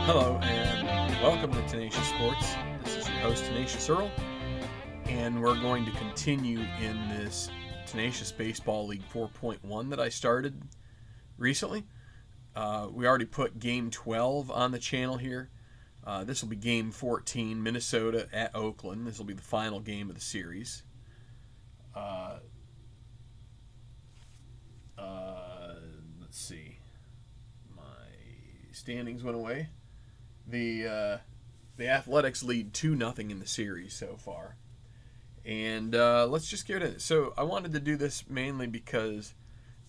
Hello and welcome to Tenacious Sports. This is your host, Tenacious Earl, and we're going to continue in this Tenacious Baseball League 4.1 that I started recently. We already put Game 12 on the channel here. This will be Game 14, Minnesota at Oakland. This will be the final game of the series. Let's see. My standings went away. The Athletics lead 2-0 in the series so far. And let's just get it. So I wanted to do this mainly because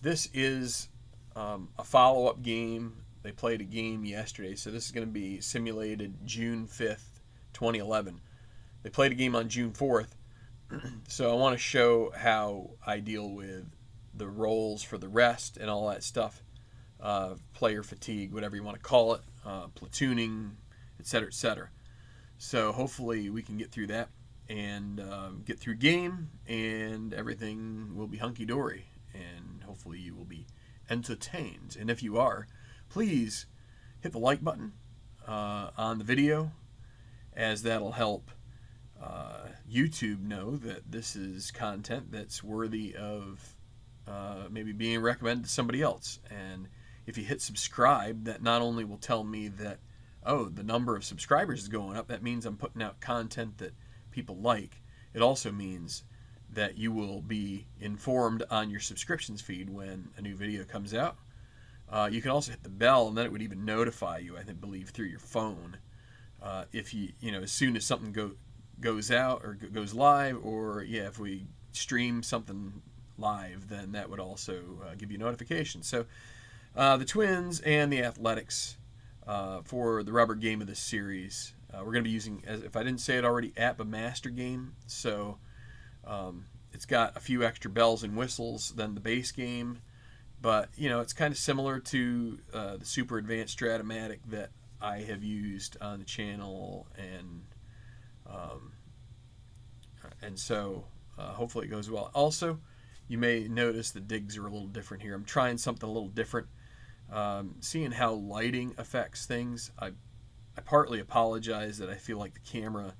this is a follow-up game. They played a game yesterday, so this is going to be simulated June 5th, 2011. They played a game on June 4th, so I want to show how I deal with the roles for the rest and all that stuff. Player fatigue, whatever you want to call it, platooning, etc., etc. So hopefully we can get through that and get through game, and everything will be hunky-dory, and hopefully you will be entertained. And if you are, please hit the like button on the video, as that'll help YouTube know that this is content that's worthy of maybe being recommended to somebody else. And if you hit subscribe, that not only will tell me that, oh, the number of subscribers is going up, that means I'm putting out content that people like. It also means that you will be informed on your subscriptions feed when a new video comes out. You can also hit the bell, and then it would even notify you, I believe, through your phone. If as soon as something goes out or goes live, or if we stream something live, then that would also give you notifications. So the Twins and the Athletics for the rubber game of this series, we're going to be using, as if I didn't say it already, APBA Master Game. So it's got a few extra bells and whistles than the base game, but it's kind of similar to the Super Advanced Stratomatic that I have used on the channel, and so hopefully it goes well. Also, you may notice the digs are a little different here. I'm trying something a little different. Seeing how lighting affects things. I partly apologize that I feel like the camera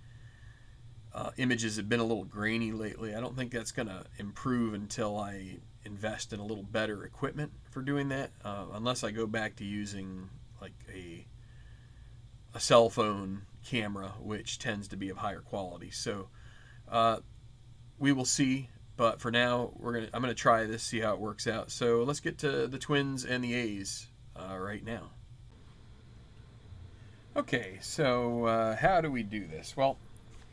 images have been a little grainy lately. I don't think that's going to improve until I invest in a little better equipment for doing that, unless I go back to using like a cell phone camera, which tends to be of higher quality. So we will see. But for now, I'm gonna try this, see how it works out. So let's get to the Twins and the A's right now. Okay, so how do we do this? Well,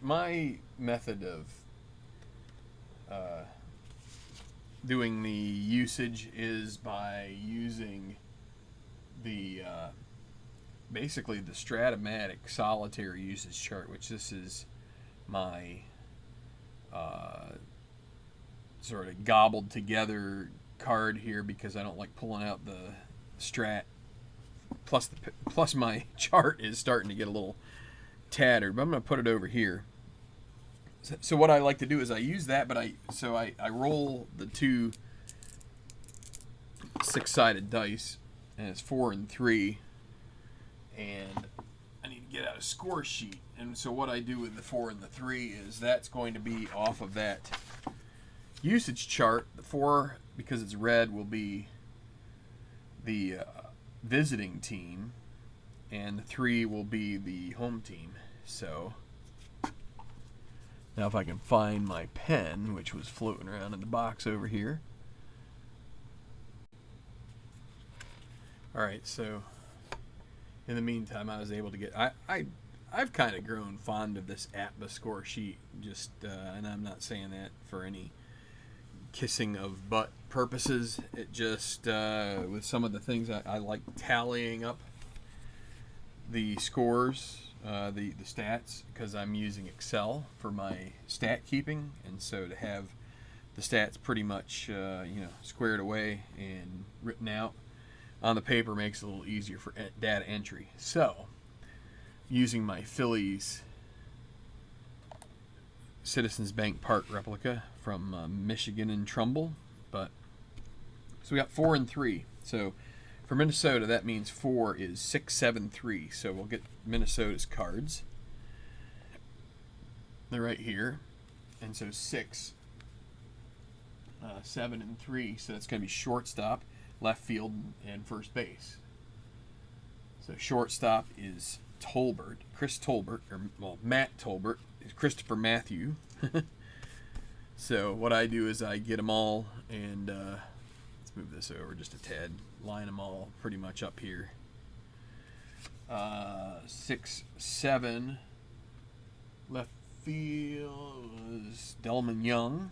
my method of doing the usage is by using the basically the Stratomatic solitaire usage chart, which this is my sort of gobbled together card here because I don't like pulling out the strat. Plus my chart is starting to get a little tattered, but I'm going to put it over here. So what I like to do is I use that, but I roll the two 6-sided dice, and it's 4 and 3, and I need to get out a score sheet. And so what I do with the 4 and the 3 is that's going to be off of that usage chart. The 4, because it's red, will be the visiting team, and the 3 will be the home team. So now if I can find my pen, which was floating around in the box over here. Alright, so in the meantime, I was able to get... I've kind of grown fond of this APBA score sheet, just and I'm not saying that for any kissing of butt purposes. It just, with some of the things, I like tallying up the scores, the stats, because I'm using Excel for my stat keeping, and so to have the stats pretty much squared away and written out on the paper makes it a little easier for data entry. So using my Phillies Citizens Bank Park replica from Michigan and Trumbull. So we got 4 and 3. So For Minnesota, that means 4 is 6, 7, 3. So we'll get Minnesota's cards. They're right here. And so 6, 7, and 3. So that's going to be shortstop, left field, and first base. So shortstop is Tolbert, Chris Tolbert, or well, Matt Tolbert, is Christopher Matthew. So what I do is I get them all, and let's move this over just a tad. Line them all pretty much up here. 6, 7. Left field was Delman Young.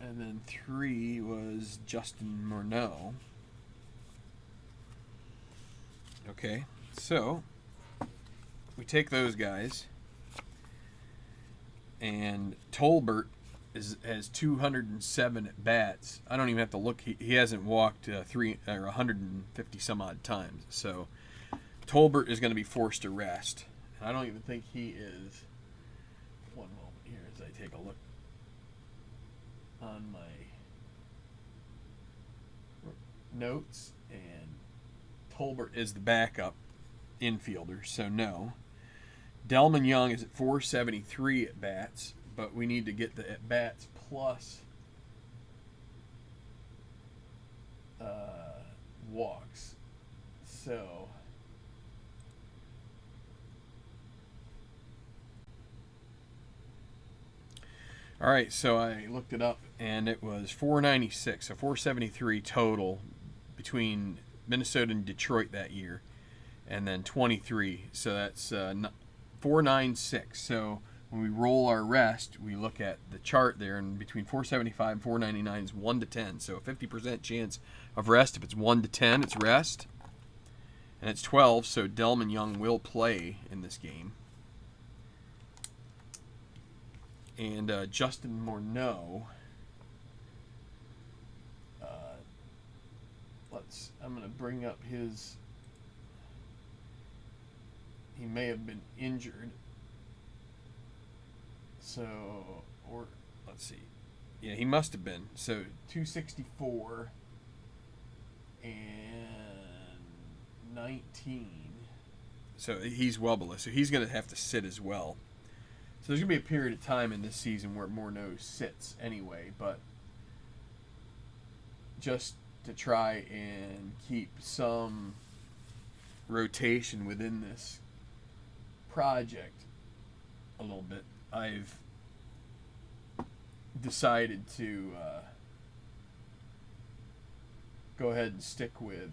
And then 3 was Justin Morneau. Okay, so we take those guys, and Tolbert has 207 at bats. I don't even have to look. He hasn't walked 150 some odd times. So Tolbert is going to be forced to rest. And I don't even think he is. One moment here as I take a look on my notes, and Tolbert is the backup infielder, so no. Delman Young is at 473 at bats, but we need to get the at bats plus walks. So all right, so I looked it up, and it was 496, so 473 total between Minnesota and Detroit that year, and then 23, so that's 496. So when we roll our rest, we look at the chart there, and between 475 and 499 is 1 to 10, so a 50% chance of rest. If it's 1 to 10, it's rest, and it's 12, so Delman Young will play in this game. And Justin Morneau, I'm going to bring up his, he may have been injured. So, or, let's see. Yeah, he must have been. So, 264 and 19. So, he's well below. So, he's going to have to sit as well. So there's going to be a period of time in this season where Morneau sits anyway, but just to try and keep some rotation within this project a little bit, I've decided to go ahead and stick with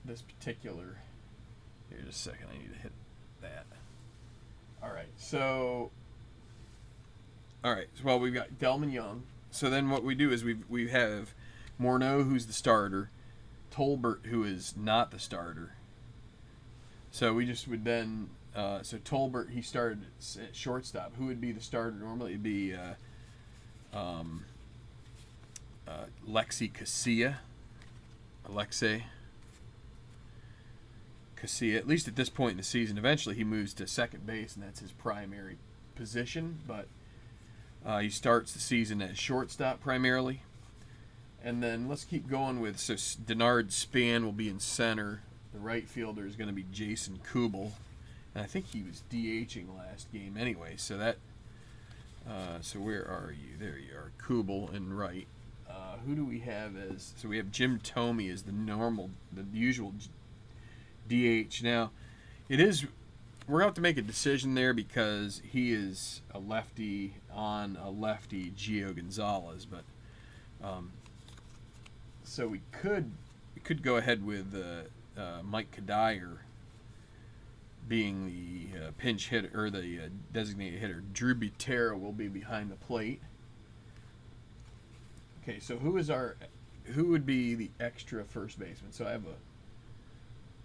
this particular. Here, just a second, I need to hit that. All right, so well, we've got Delman Young. So then what we do is we have Morneau, who's the starter, Tolbert, who is not the starter. So we just would then so Tolbert, he started at shortstop. Who would be the starter normally? It'd be Alexei Casilla, at least at this point in the season. Eventually he moves to second base, and that's his primary position, but he starts the season as shortstop primarily. And then let's keep going with, so Denard Span will be in center. The right fielder is going to be Jason Kubel, and I think he was DHing last game anyway, so that so where are you? There you are, Kubel in right. Who do we have as, so we have Jim Thome as the usual DH. Now, we're going to have to make a decision there because he is a lefty on a lefty, Gio Gonzalez. But so we could go ahead with Mike Kadire being the pinch hitter, or the designated hitter. Drew Butera will be behind the plate. Okay, so who would be the extra first baseman? So I have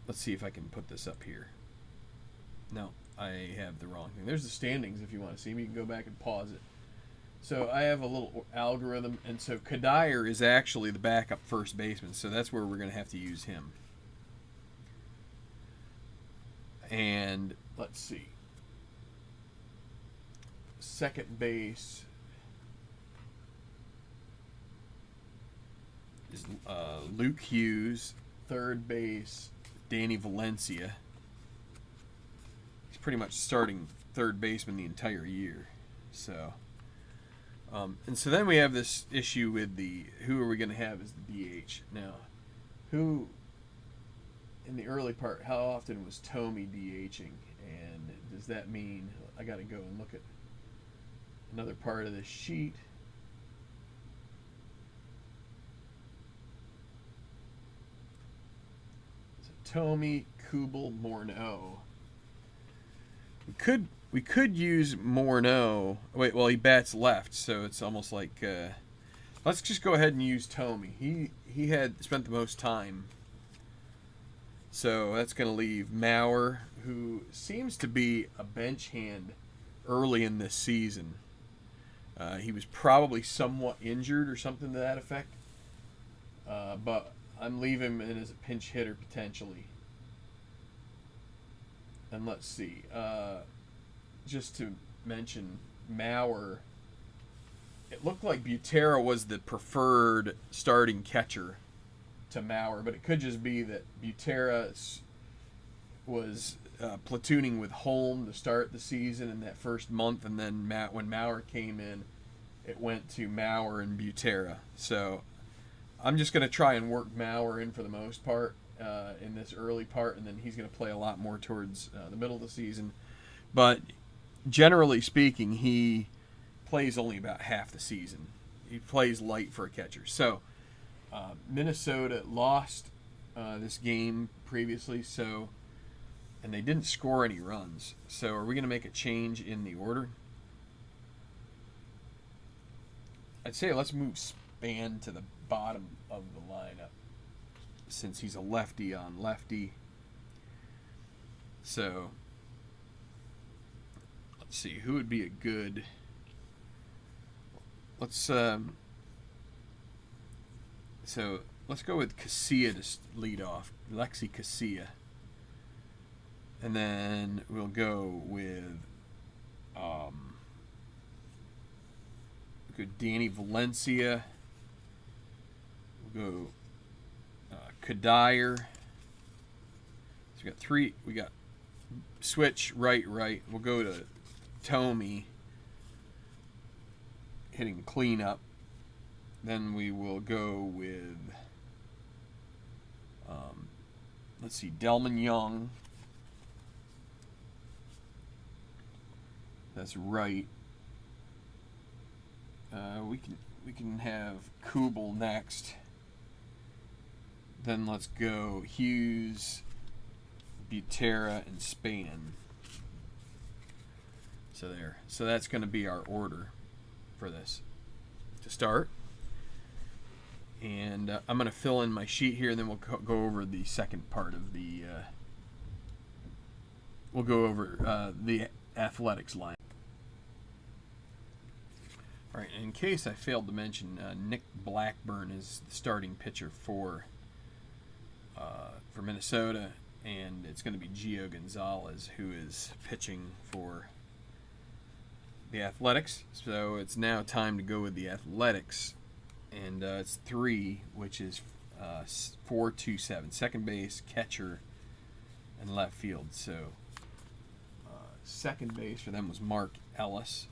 let's see if I can put this up here. No, I have the wrong thing. There's the standings if you want to see them. You can go back and pause it. So I have a little algorithm, and so Kadire is actually the backup first baseman, so that's where we're going to have to use him. And let's see. Second base. is Luke Hughes. Third base, Danny Valencia. He's pretty much starting third baseman the entire year. So, and so then we have this issue with who are we going to have as the DH? Now, who in the early part, how often was Tomey DHing? And does that mean I got to go and look at another part of this sheet? So Tomey, Kubel, Morneau. We could use Morneau. Wait, well, he bats left, so it's almost like let's just go ahead and use Tomey. He had spent the most time, so that's going to leave Maurer, who seems to be a bench hand early in this season. He was probably somewhat injured or something to that effect, but I'm leaving him in as a pinch hitter potentially. And let's see. Just to mention Maurer, it looked like Butera was the preferred starting catcher to Maurer, but it could just be that Butera was platooning with Holm to start the season in that first month, and then when Maurer came in, it went to Maurer and Butera. So I'm just going to try and work Maurer in for the most part in this early part, and then he's going to play a lot more towards the middle of the season. But generally speaking, he plays only about half the season. He plays light for a catcher. So Minnesota lost this game previously, and they didn't score any runs. So are we going to make a change in the order? I'd say let's move Span to the bottom of the lineup, since he's a lefty on lefty. So let's see who would be a good. Let's go with Casilla to lead off, Lexi Casilla, and then we'll go with Danny Valencia. We'll go Kadire. So we got switch right. We'll go to Tomey hitting cleanup. Then we will go with let's see, Delman Young. That's right. We can have Kubel next. Then let's go Hughes, Butera, and Span. So that's going to be our order for this to start. And I'm going to fill in my sheet here, and then we'll go over the second part of the. We'll go over the athletics line. All right. In case I failed to mention, Nick Blackburn is the starting pitcher for Minnesota, and it's going to be Gio Gonzalez who is pitching for the Athletics. So it's now time to go with the Athletics, and it's 3, which is 4-2-7. Second base, catcher, and left field. So second base for them was Mark Ellis.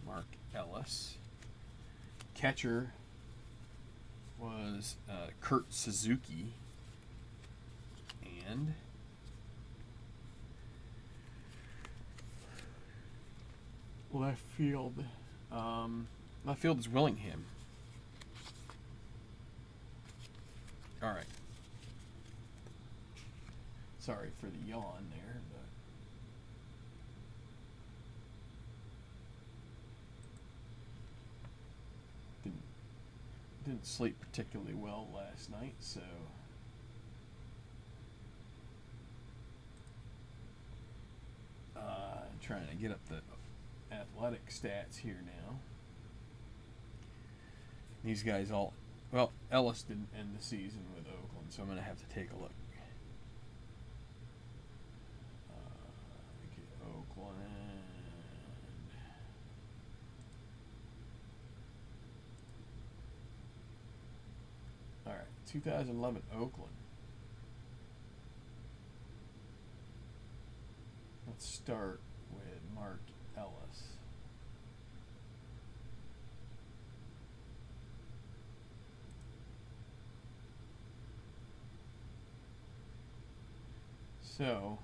Mark Ellis. Catcher was Kurt Suzuki. And left field is Willingham. All right. Sorry for the yawn there, but didn't sleep particularly well last night, so trying to get up the athletic stats here now. These guys Ellis didn't end the season with Oakland, so I'm going to have to take a look. 2011 Oakland. Let's start with Mark Ellis. So,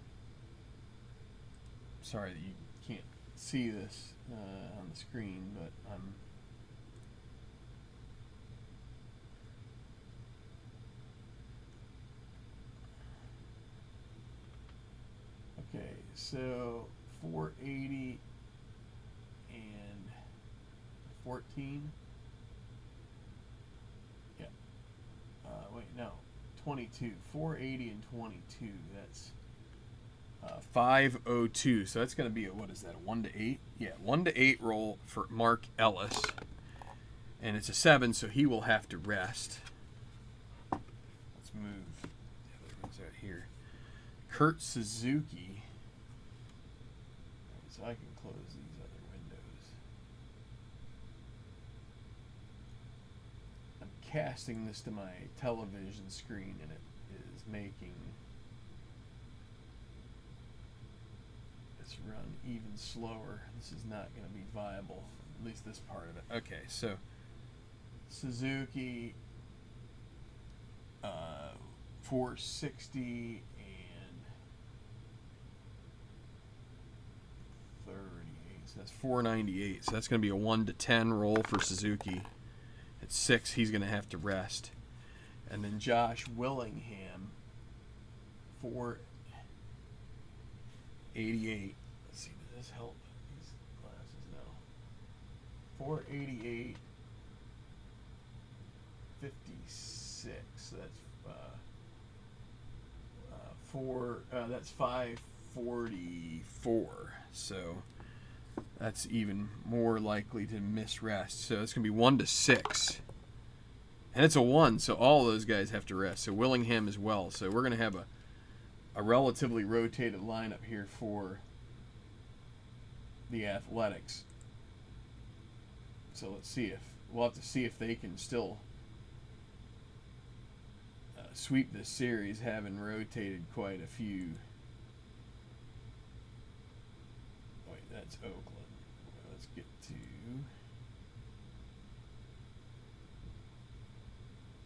sorry that you can't see this on the screen, but I'm okay. So 480 and 14. Yeah. Wait, no. 22. 480 and 22. That's 502. So that's going to be a, what is that, a 1 to 8? Yeah, 1 to 8 roll for Mark Ellis. And it's a 7, so he will have to rest. Let's move the other ones out here. Kurt Suzuki. So I can close these other windows. I'm casting this to my television screen, and it is making this run even slower. This is not going to be viable, at least this part of it. Okay, so Suzuki 460 and 38. So that's 498. So that's going to be a 1 to 10 roll for Suzuki. At 6, he's going to have to rest. And then Josh Willingham 488. Let's see, does this help? These glasses, no. 488. 56. So that's 544. So that's even more likely to miss rest. So it's gonna be 1 to 6, and it's a 1. So all those guys have to rest. So Willingham as well. So we're gonna have a relatively rotated lineup here for the Athletics. So let's see if we'll have to see if they can still sweep this series, having rotated quite a few. Wait, that's Oakland. Let's get to.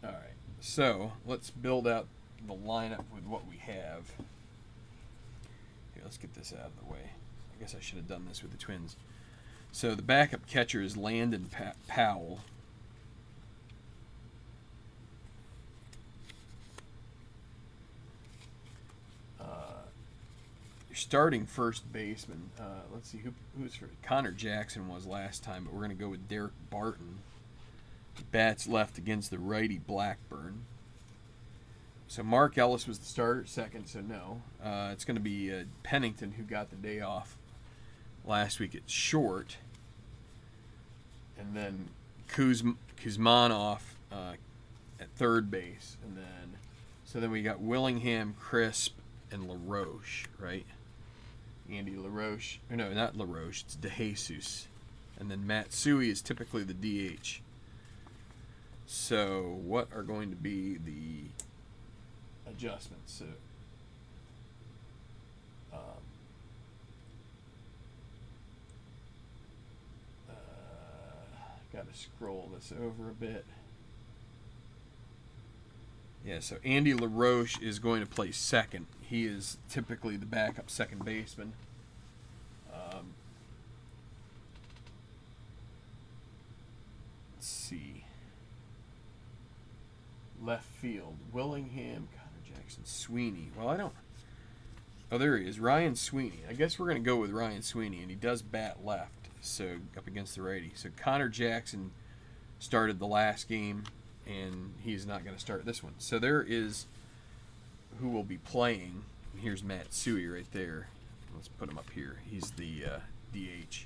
All right, so let's build out the lineup with what we have. Here, let's get this out of the way. I guess I should have done this with the Twins. So the backup catcher is Landon Powell. Starting first baseman. Let's see who's for Connor Jackson was last time, but we're going to go with Derek Barton. Bats left against the righty Blackburn. So Mark Ellis was the starter second, so no. It's going to be Pennington, who got the day off last week at short, and then Kuzmanov at third base, and then we got Willingham, Crisp, and LaRoche, right? Andy LaRoche. Or no, not LaRoche. It's DeJesus. And then Matsui is typically the DH. So what are going to be the adjustments? So got to scroll this over a bit. Yeah, so Andy LaRoche is going to play second. He is typically the backup second baseman. Let's see. Left field, Willingham, Connor Jackson, Sweeney. Well, I don't. Oh, there he is, Ryan Sweeney. I guess we're going to go with Ryan Sweeney, and he does bat left, so up against the righty. So Connor Jackson started the last game, and he's not going to start this one. So there is who will be playing. Here's Matsui right there. Let's put him up here. He's the DH.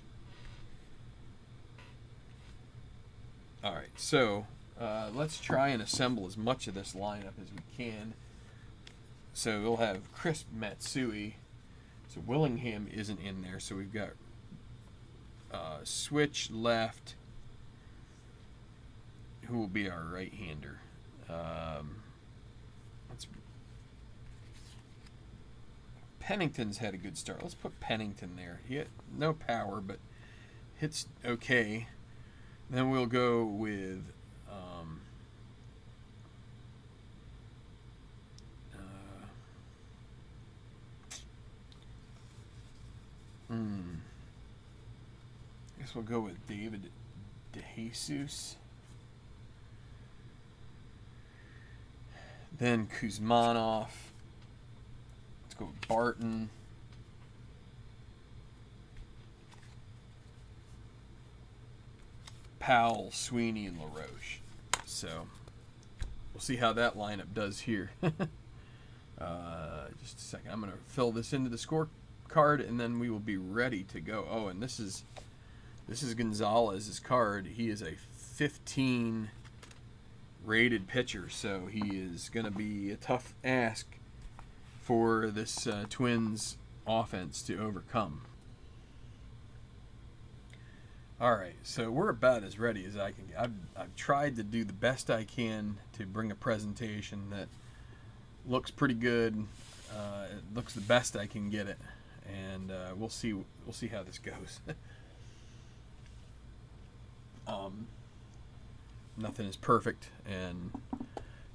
All right, so let's try and assemble as much of this lineup as we can. So we'll have Crisp, Matsui. So Willingham isn't in there, so we've got switch left. Who will be our right-hander? Pennington's had a good start. Let's put Pennington there. He had no power, but hits okay. Then we'll go with I guess we'll go with David DeJesus. Then Kuzmanov. Let's go with Barton. Powell, Sweeney, and LaRoche. So we'll see how that lineup does here. Just a second. I'm going to fill this into the scorecard, and then we will be ready to go. Oh, and this is Gonzalez's card. He is a 15 rated pitcher, so he is going to be a tough ask for this Twins offense to overcome. All right, so we're about as ready as I can get. I've tried to do the best I can to bring a presentation that looks pretty good. It looks the best I can get it, and we'll see how this goes. Nothing is perfect, and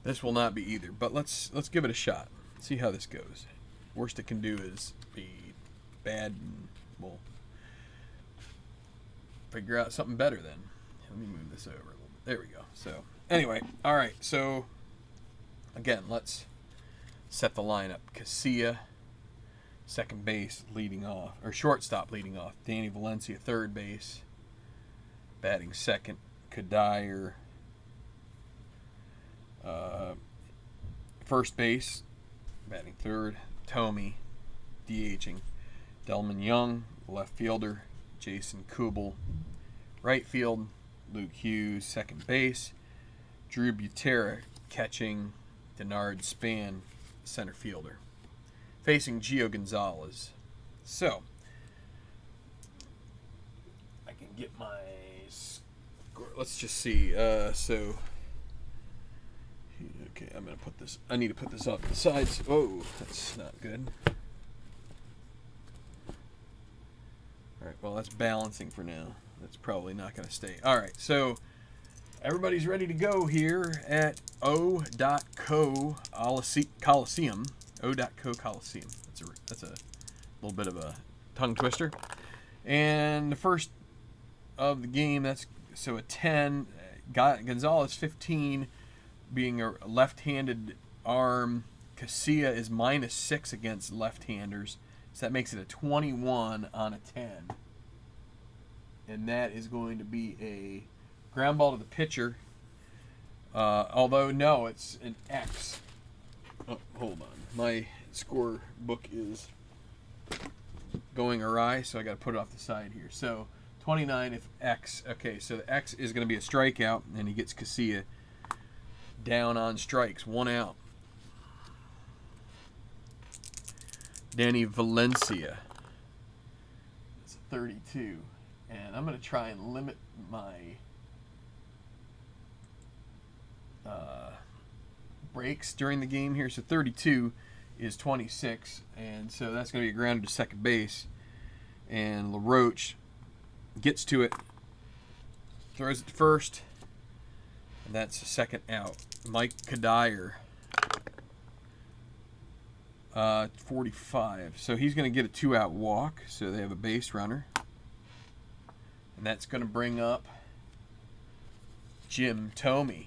this will not be either. But let's give it a shot. See how this goes. Worst it can do is be bad, and we'll figure out something better then. Let me move this over a little bit. There we go. So anyway, all right. So again, let's set the lineup. Casilla, second base, leading off, or shortstop leading off. Danny Valencia, third base, batting second. Kadire, first base, batting third. Tomey, DHing. Delman Young, left fielder. Jason Kubel, right field. Luke Hughes, second base. Drew Butera catching. Denard Span, center fielder. Facing Gio Gonzalez. So, I can get my score. Let's just see. So, okay, I'm going to put this. I need to put this off to the sides. Oh, that's not good. All right, well, that's balancing for now. That's probably not going to stay. All right, so everybody's ready to go here at O.co Coliseum. O.co Coliseum. That's a little bit of a tongue twister. And the first of the game, that's so a 10. Gonzalez 15, being a left-handed arm. Casilla is -6 against left-handers. So that makes it a 21 on a 10. And that is going to be a ground ball to the pitcher. Although, no, it's an X. Oh, hold on. My score book is going awry, so I got to put it off the side here. So 29 if X. Okay, so the X is going to be a strikeout, and he gets Casilla down on strikes. 1 out. Danny Valencia. It's 32. And I'm going to try and limit my breaks during the game here. So 32 is 26. And so that's going to be a grounder to second base. And LaRoche gets to it. Throws it to first. And that's the second out. Mike Kadire. 45. So he's going to get a 2-out walk. So they have a base runner. And that's going to bring up Jim Tomey.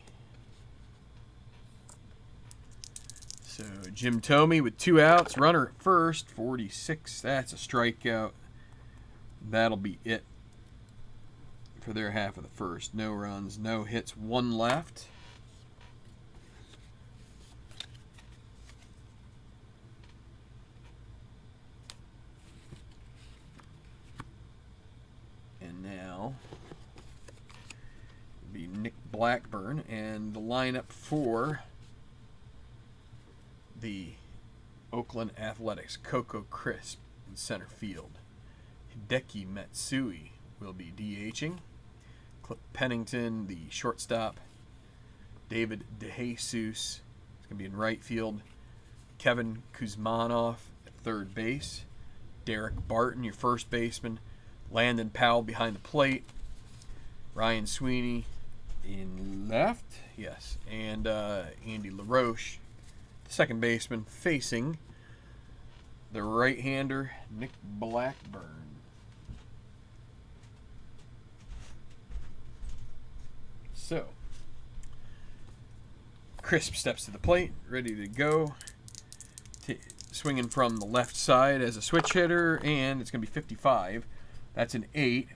So Jim Tomey with 2 outs. Runner at first. 46. That's a strikeout. That'll be it for their half of the first. No runs, no hits, 1 left. Now be Nick Blackburn, and the lineup for the Oakland Athletics: Coco Crisp in center field. Hideki Matsui will be DHing. Cliff Pennington, the shortstop. David DeJesus is It's going to be in right field. Kevin Kuzmanov at third base. Derek Barton, your first baseman. Landon Powell behind the plate. Ryan Sweeney in left. Yes. And Andy LaRoche, second baseman, facing the right-hander, Nick Blackburn. So, Crisp steps to the plate, ready to go. Swinging from the left side as a switch hitter, and it's going to be 55. That's an 8.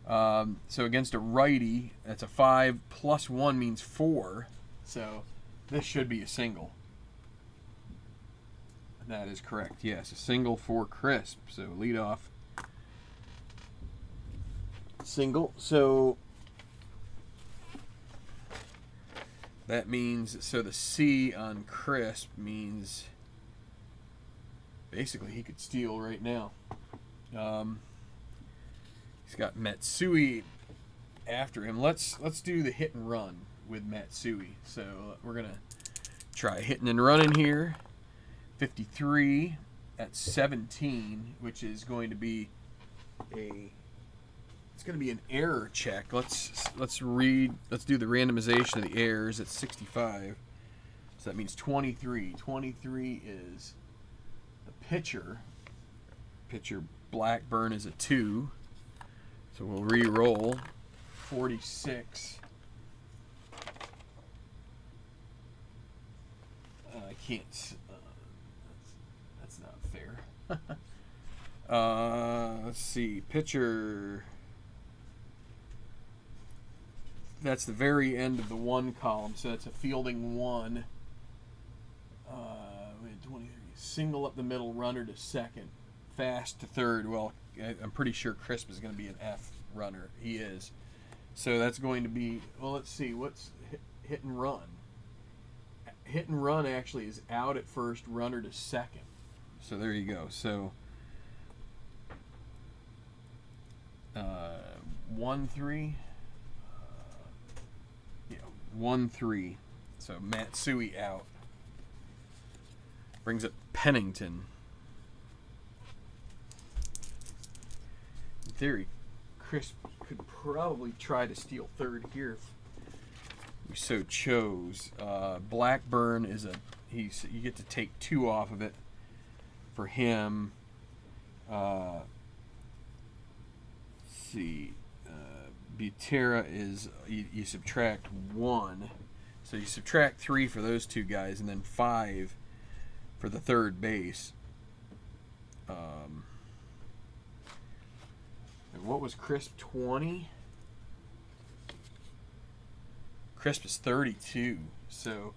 So against a righty, that's a 5 plus 1 means 4. So this should be a single. That is correct. Yes, a single for Crisp. So lead off. Single. So that means, so the C on Crisp means basically he could steal right now. He's got Matsui after him. Let's do the hit and run with Matsui. So we're going to try hitting and running here. 53 at 17, which is going to be it's going to be an error check. Let's do the randomization of the errors at 65. So that means 23. 23 is the pitcher. Pitcher Blackburn is a 2. So we'll re-roll. 46. I can't. That's not fair. Let's see. Pitcher. That's the very end of the 1 column. So that's a fielding 1. 23. Single up the middle, runner to second. Fast to third. Well, I'm pretty sure Crisp is going to be an F runner. He is. So that's going to be, well, let's see. What's hit and run? Hit and run actually is out at first, runner to second. So there you go. So 1-3. 1-3. So Matsui out. Brings up Pennington. In theory, Crisp could probably try to steal third here if we so chose. Blackburn is you get to take 2 off of it for him. Let's see. Butera is you subtract 1, so you subtract 3 for those 2 guys, and then 5 for the third base. And what was Crisp? 20. Crisp is 32. So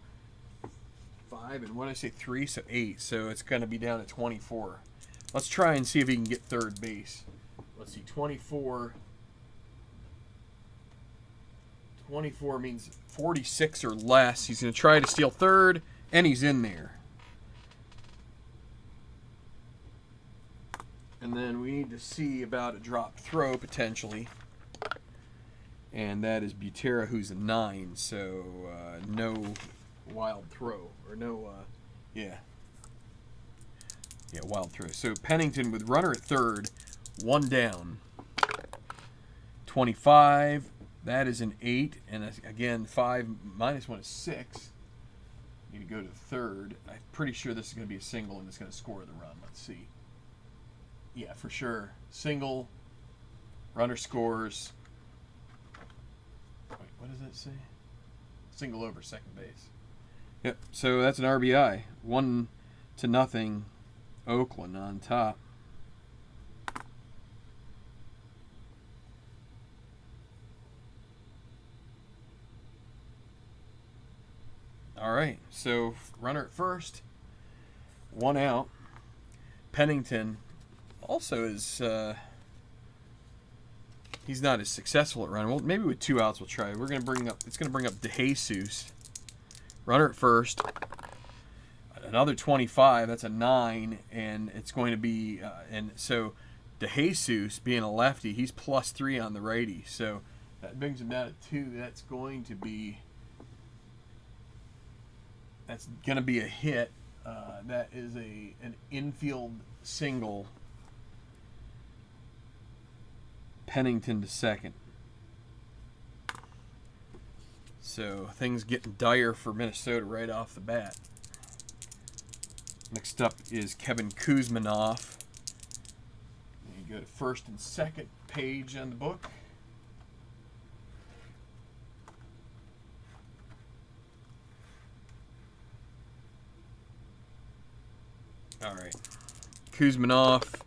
5 and what did I say? 3, so 8. So it's going to be down to 24. Let's try and see if he can get third base. Let's see, 24. 24 means 46 or less. He's going to try to steal third, and he's in there. And then we need to see about a drop throw, potentially. And that is Butera, who's a 9. So no wild throw. Or no, yeah, wild throw. So Pennington with runner at third, 1 down. 25. That is an 8, and again, 5 minus 1 is 6. Need to go to third. I'm pretty sure this is going to be a single, and it's going to score the run. Let's see. Yeah, for sure. Single. Runner scores. Wait, what does that say? Single over second base. Yep. So that's an RBI. 1-0. Oakland on top. All right, so runner at first, 1 out. Pennington also is, he's not as successful at running. Well, maybe with 2 outs we'll try. It's going to bring up DeJesus. Runner at first, another 25, that's a 9, and it's going to be, and so DeJesus being a lefty, he's +3 on the righty, so that brings him down to 2. That's going to be That's going to be a hit. That is an infield single. Pennington to second. So things getting dire for Minnesota right off the bat. Next up is Kevin Kuzmanoff. You go to first and second page on the book. All right. Kuzmanoff.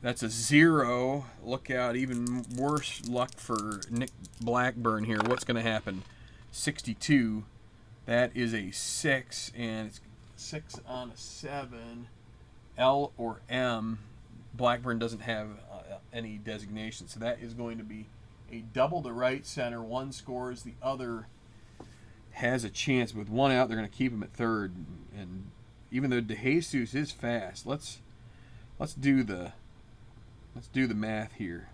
That's a 0. Look out. Even worse luck for Nick Blackburn here. What's going to happen? 62. That is a 6. And it's 6 on a 7. L or M. Blackburn doesn't have any designation. So that is going to be a double to right center. One scores. The other has a chance. With one out, they're going to keep him at third. And even though DeJesus is fast, let's do the math here.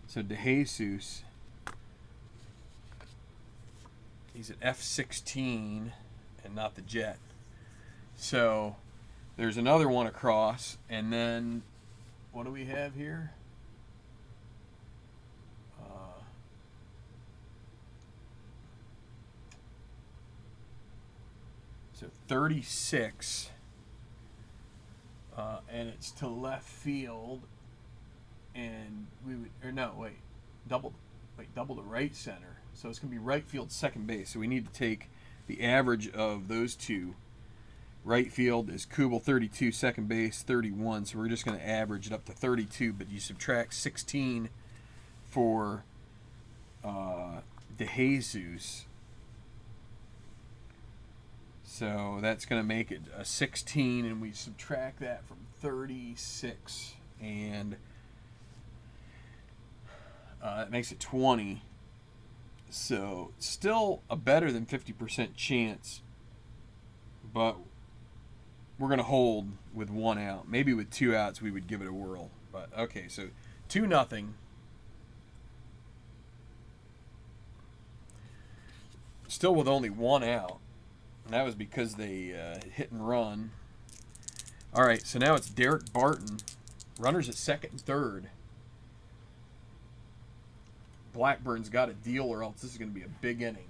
So DeJesus, he's at F16 and not the jet. So there's another one across, and then what do we have here? So 36. And it's to left field, and we would, or no, double to right center. So it's going to be right field, second base. So we need to take the average of those two. Right field is Kubel 32, second base 31. So we're just going to average it up to 32, but you subtract 16 for DeJesus. So that's going to make it a 16, and we subtract that from 36, and it makes it 20. So still a better than 50% chance, but we're going to hold with one out. Maybe with two outs we would give it a whirl. But okay, so 2-0. Still with only one out. And that was because they hit and run. All right, so now it's Derek Barton. Runners at second and third. Blackburn's got a deal, or else this is going to be a big inning.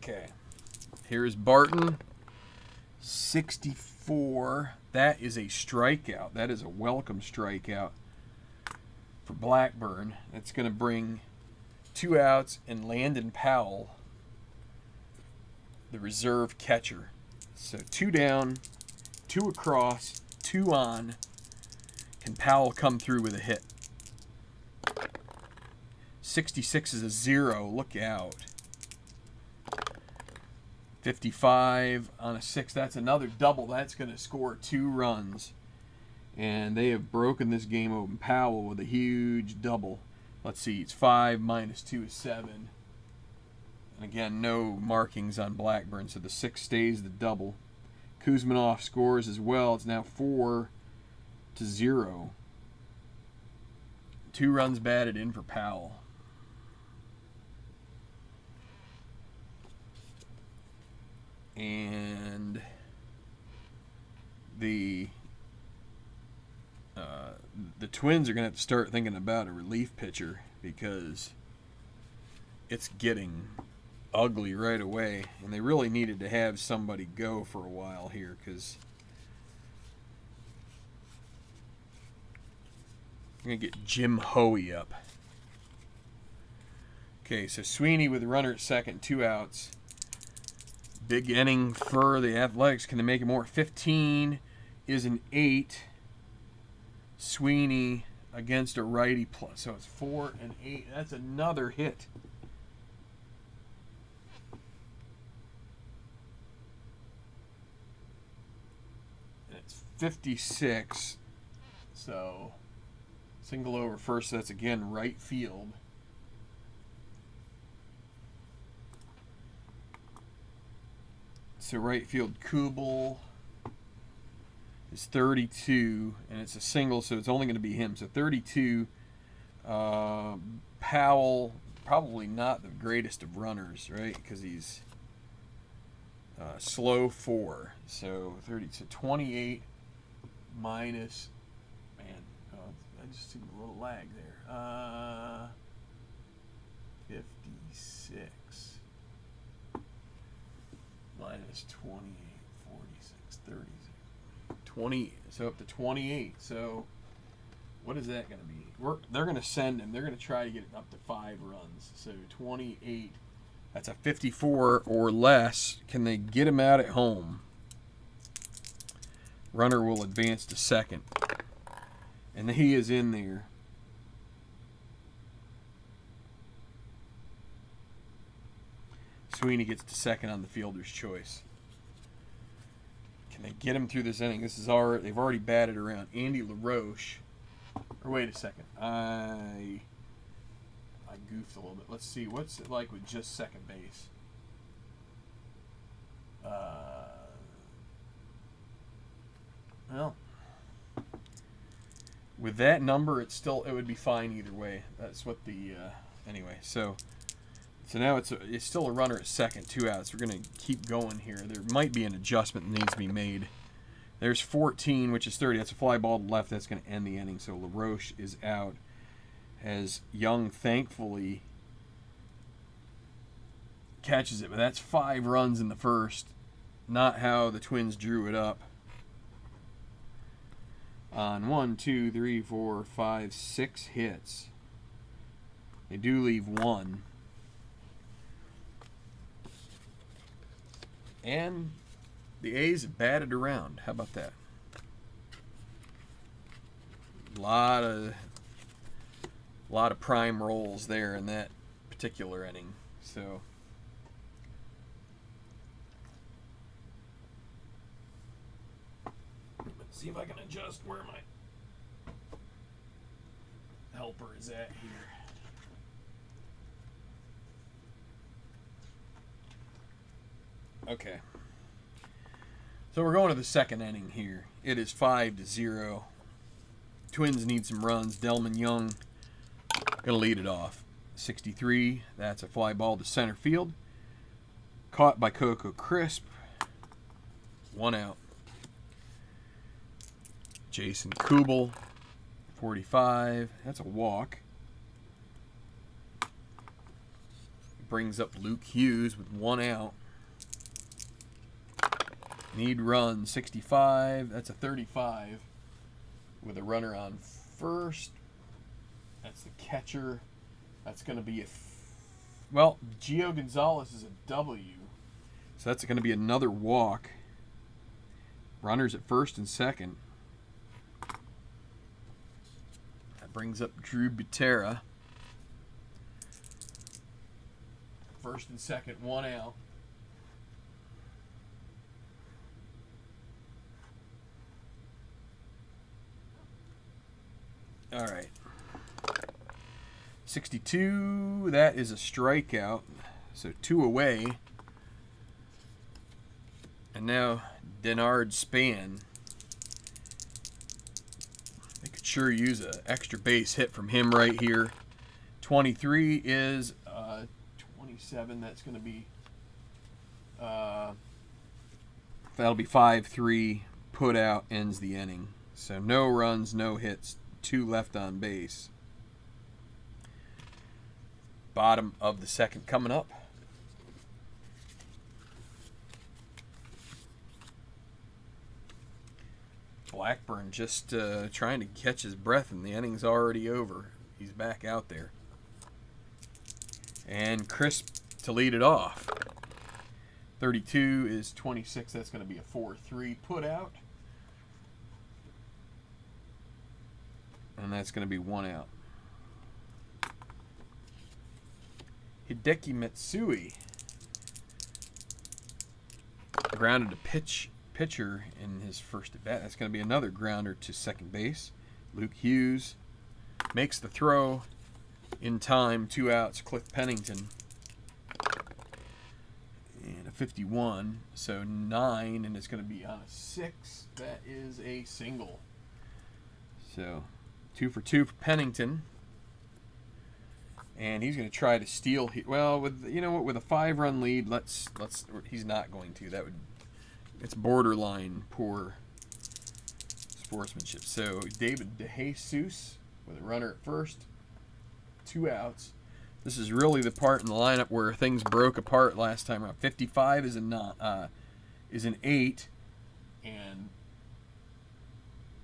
Okay. Here's Barton. 64. That is a strikeout. That is a welcome strikeout for Blackburn. That's going to bring 2 outs and Landon Powell, the reserve catcher. So 2 down, 2 across, 2 on. Can Powell come through with a hit? 66 is a 0. Look out. 55 on a 6. That's another double. That's going to score 2 runs. And they have broken this game open. Powell with a huge double. Let's see, it's 5 minus 2 is 7. And again, no markings on Blackburn, so the 6 stays the double. Kuzmanoff scores as well. It's now 4-0. 2 runs batted in for Powell. And the Twins are going to have to start thinking about a relief pitcher, because it's getting ugly right away, and they really needed to have somebody go for a while here, because I'm going to get Jim Hoey up. Okay, so Sweeney with a runner at second, 2 outs. Big inning for the Athletics. Can they make it more? 15 is an 8. Sweeney against a righty plus. So it's 4 and 8. That's another hit. And it's 56. So single over first. That's again right field. So right field, Kubel is 32, and it's a single, so it's only going to be him. So 32 Powell, probably not the greatest of runners, right? Because he's slow 4. So 30 to 28 minus, man, I just see a little lag there. 56 minus 28, 46, 30, 20. So up to 28. So what is that going to be? They're going to send him. They're going to try to get it up to 5 runs. So 28. That's a 54 or less. Can they get him out at home? Runner will advance to second. And he is in there. Sweeney gets to second on the fielder's choice. Can they get him through this inning? They've already batted around. Andy LaRoche. Or wait a second. I goofed a little bit. Let's see. What's it like with just second base? Well, with that number, it would be fine either way. That's what the anyway. So now it's still a runner at second, 2 outs. We're gonna keep going here. There might be an adjustment that needs to be made. There's 14, which is 30. That's a fly ball to left. That's going to end the inning. So LaRoche is out. As Young, thankfully, catches it. But that's 5 runs in the first. Not how the Twins drew it up. On 1, 2, 3, 4, 5, 6 hits. They do leave 1. And the A's batted around. How about that? A lot of prime rolls there in that particular inning. So let's see if I can adjust where my helper is at here. Okay. So we're going to the second inning here. It is 5-0. Twins need some runs. Delman Young going to lead it off. 63. That's a fly ball to center field. Caught by Coco Crisp. 1 out. Jason Kubel. 45. That's a walk. Brings up Luke Hughes with 1 out. Need run, 65. That's a 35 with a runner on first. That's the catcher. That's going to be Gio Gonzalez is a W. So that's going to be another walk. Runners at first and second. That brings up Drew Butera. First and second, 1 out. All right. 62, that is a strikeout. So 2 away. And now Denard Span. They could sure use an extra base hit from him right here. 23 is 27. That's going to be that'll be 5-3. Put out, ends the inning. So no runs, no hits. 2 left on base. Bottom of the second coming up. Blackburn just trying to catch his breath, and the inning's already over. He's back out there. And Crisp to lead it off. 32 is 26. That's going to be a 4-3 put out. And that's going to be 1 out. Hideki Matsui grounded a pitcher in his first at bat. That's going to be another grounder to second base. Luke Hughes makes the throw in time. 2 outs. Cliff Pennington. And a 51. So 9, and it's going to be on a 6. That is a single. So 2 for 2 for Pennington. And he's going to try to steal. Well, with with a 5-run lead, let's. He's not going to. It's borderline poor sportsmanship. So David DeJesus with a runner at first, 2 outs. This is really the part in the lineup where things broke apart last time around. 55 is an 8, and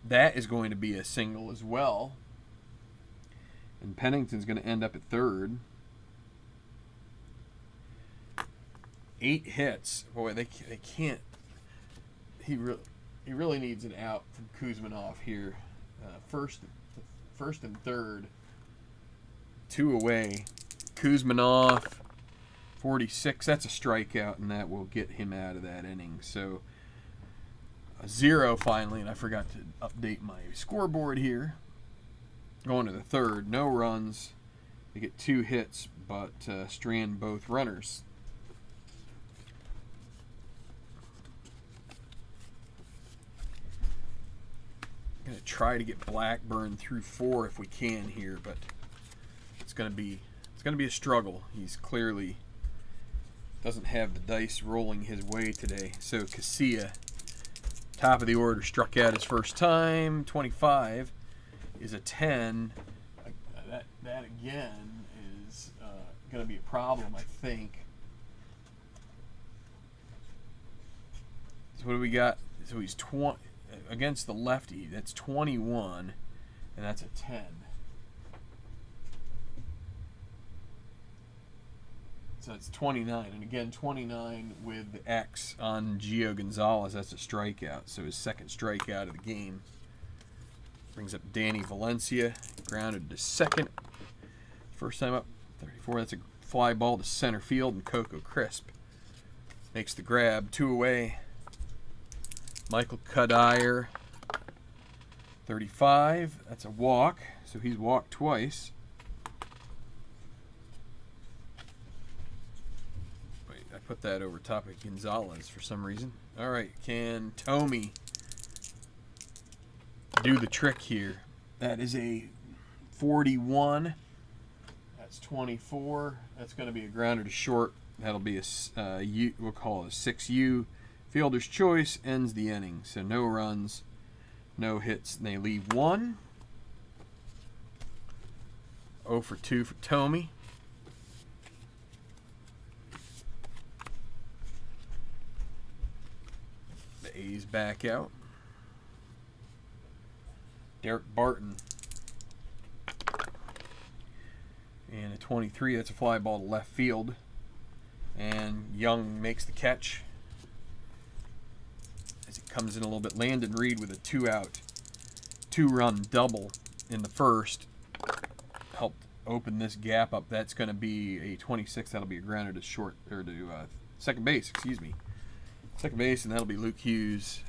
that is going to be a single as well. And Pennington's going to end up at third. 8 hits. Boy, they can't. He really needs an out from Kuzminov here. First and third. 2 away. Kuzminov, 46. That's a strikeout, and that will get him out of that inning. So a 0 finally, and I forgot to update my scoreboard here. Going to the third, no runs. They get 2 hits, but strand both runners. I'm going to try to get Blackburn through 4 if we can here, but it's going to be a struggle. He's clearly doesn't have the dice rolling his way today. So Casilla, top of the order, struck out his first time. 25 is a 10. That again is going to be a problem, I think. So what do we got? So he's 20 against the lefty. That's 21, and that's a 10. So it's 29, and again 29 with the X on Gio Gonzalez. That's a strikeout. So his second strikeout of the game. Brings up Danny Valencia, grounded to second. First time up, 34. That's a fly ball to center field, and Coco Crisp makes the grab. 2 away. Michael Cuddyer, 35. That's a walk, so he's walked twice. Wait, I put that over top of Gonzalez for some reason. All right, can Tomey do the trick here? That is a 41. That's 24. That's going to be a grounder to short. That'll be a U. We'll call it a 6U. Fielder's choice ends the inning. So no runs, no hits, and they leave 1. 0 for 2 for Tomey. The A's back out. Derek Barton. And a 23, that's a fly ball to left field. And Young makes the catch. As it comes in a little bit, Landon Reed with a 2-out, 2-run double in the first. Helped open this gap up. That's going to be a 26. That'll be a grounder to short, or to second base, excuse me. Second base, and that'll be Luke Hughes.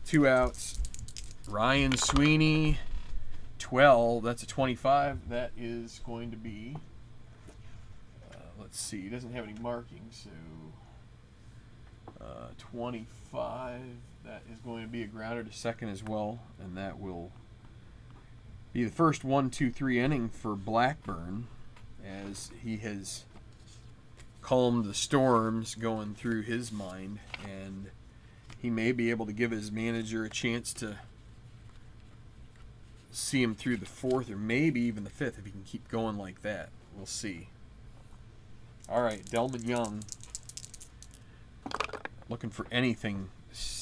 2 outs. Ryan Sweeney, 12. That's a 25. That is going to be, let's see, he doesn't have any markings, so 25. That is going to be a grounder to second as well, and that will be the first 1-2-3 inning for Blackburn, as he has calmed the storms going through his mind, and he may be able to give his manager a chance to see him through the 4th or maybe even the 5th if he can keep going like that. We'll see. All right, Delman Young looking for anything.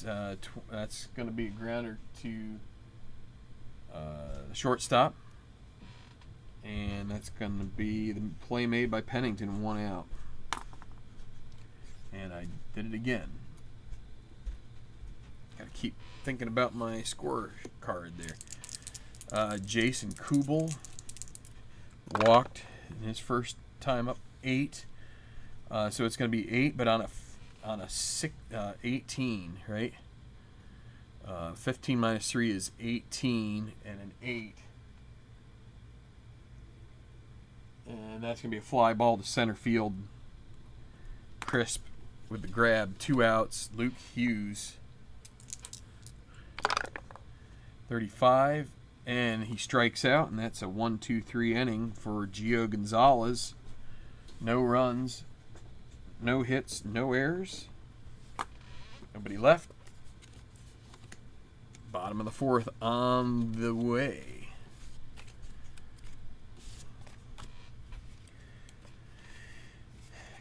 That's going to be a grounder to the shortstop, and that's going to be the play made by Pennington, 1 out. And I did it again. Got to keep thinking about my scorecard there. Jason Kubel walked in his first time up, 8. So it's going to be 8, but on a 18, right? 15 minus 3 is 18, and an 8. And that's going to be a fly ball to center field. Crisp with the grab, 2 outs. Luke Hughes, 35. And he strikes out, and that's a 1-2-3 inning for Gio Gonzalez. No runs, no hits, no errors. Nobody left. Bottom of the fourth on the way.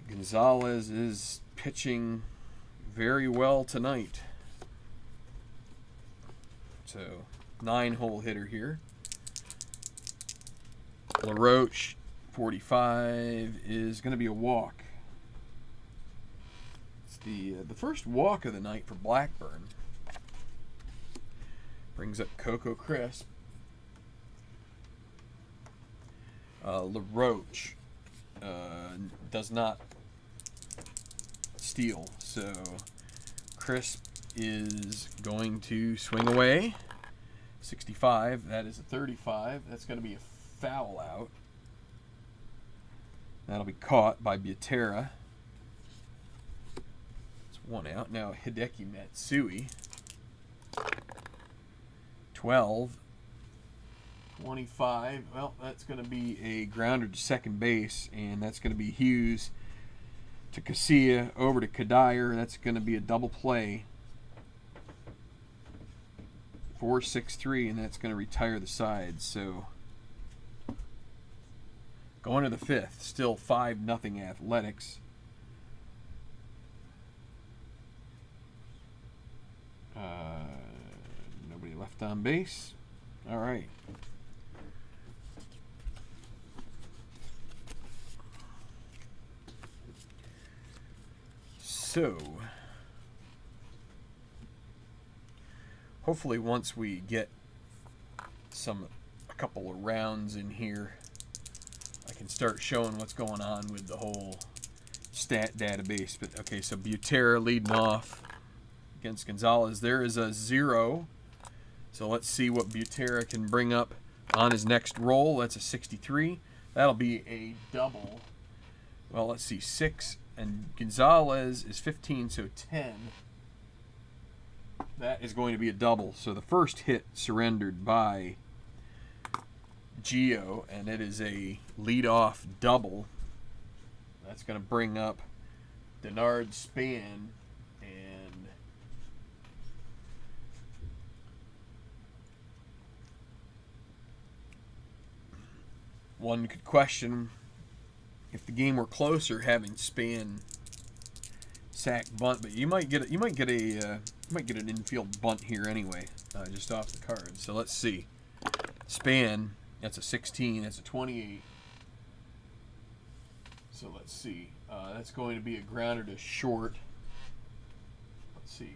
Gonzalez is pitching very well tonight. So, 9-hole hitter here. LaRoche, 45, is going to be a walk. It's the first walk of the night for Blackburn. Brings up Coco Crisp. LaRoche does not steal, so Crisp is going to swing away. 65, that is a 35. That's going to be a foul out. That'll be caught by Butera. It's one out. Now Hideki Matsui. 12. 25. Well, that's going to be a grounder to second base, and that's going to be Hughes to Casilla over to Kadire. That's going to be a double play. 4-6-3, and that's going to retire the side. So going to the fifth, still 5-0 Athletics. Nobody left on base. All right. So hopefully once we get a couple of rounds in here, I can start showing what's going on with the whole stat database. But okay, so Butera leading off against Gonzalez. There is a 0. So let's see what Butera can bring up on his next roll. That's a 63. That'll be a double. Well, let's see, 6, and Gonzalez is 15, so 10. That is going to be a double. So the first hit surrendered by Gio, and it is a leadoff double. That's going to bring up Denard Span, and one could question if the game were closer having Span sack bunt, but you might get an infield bunt here anyway, just off the card. So let's see. Span, that's a 16, that's a 28. So let's see. That's going to be a grounder to short. Let's see.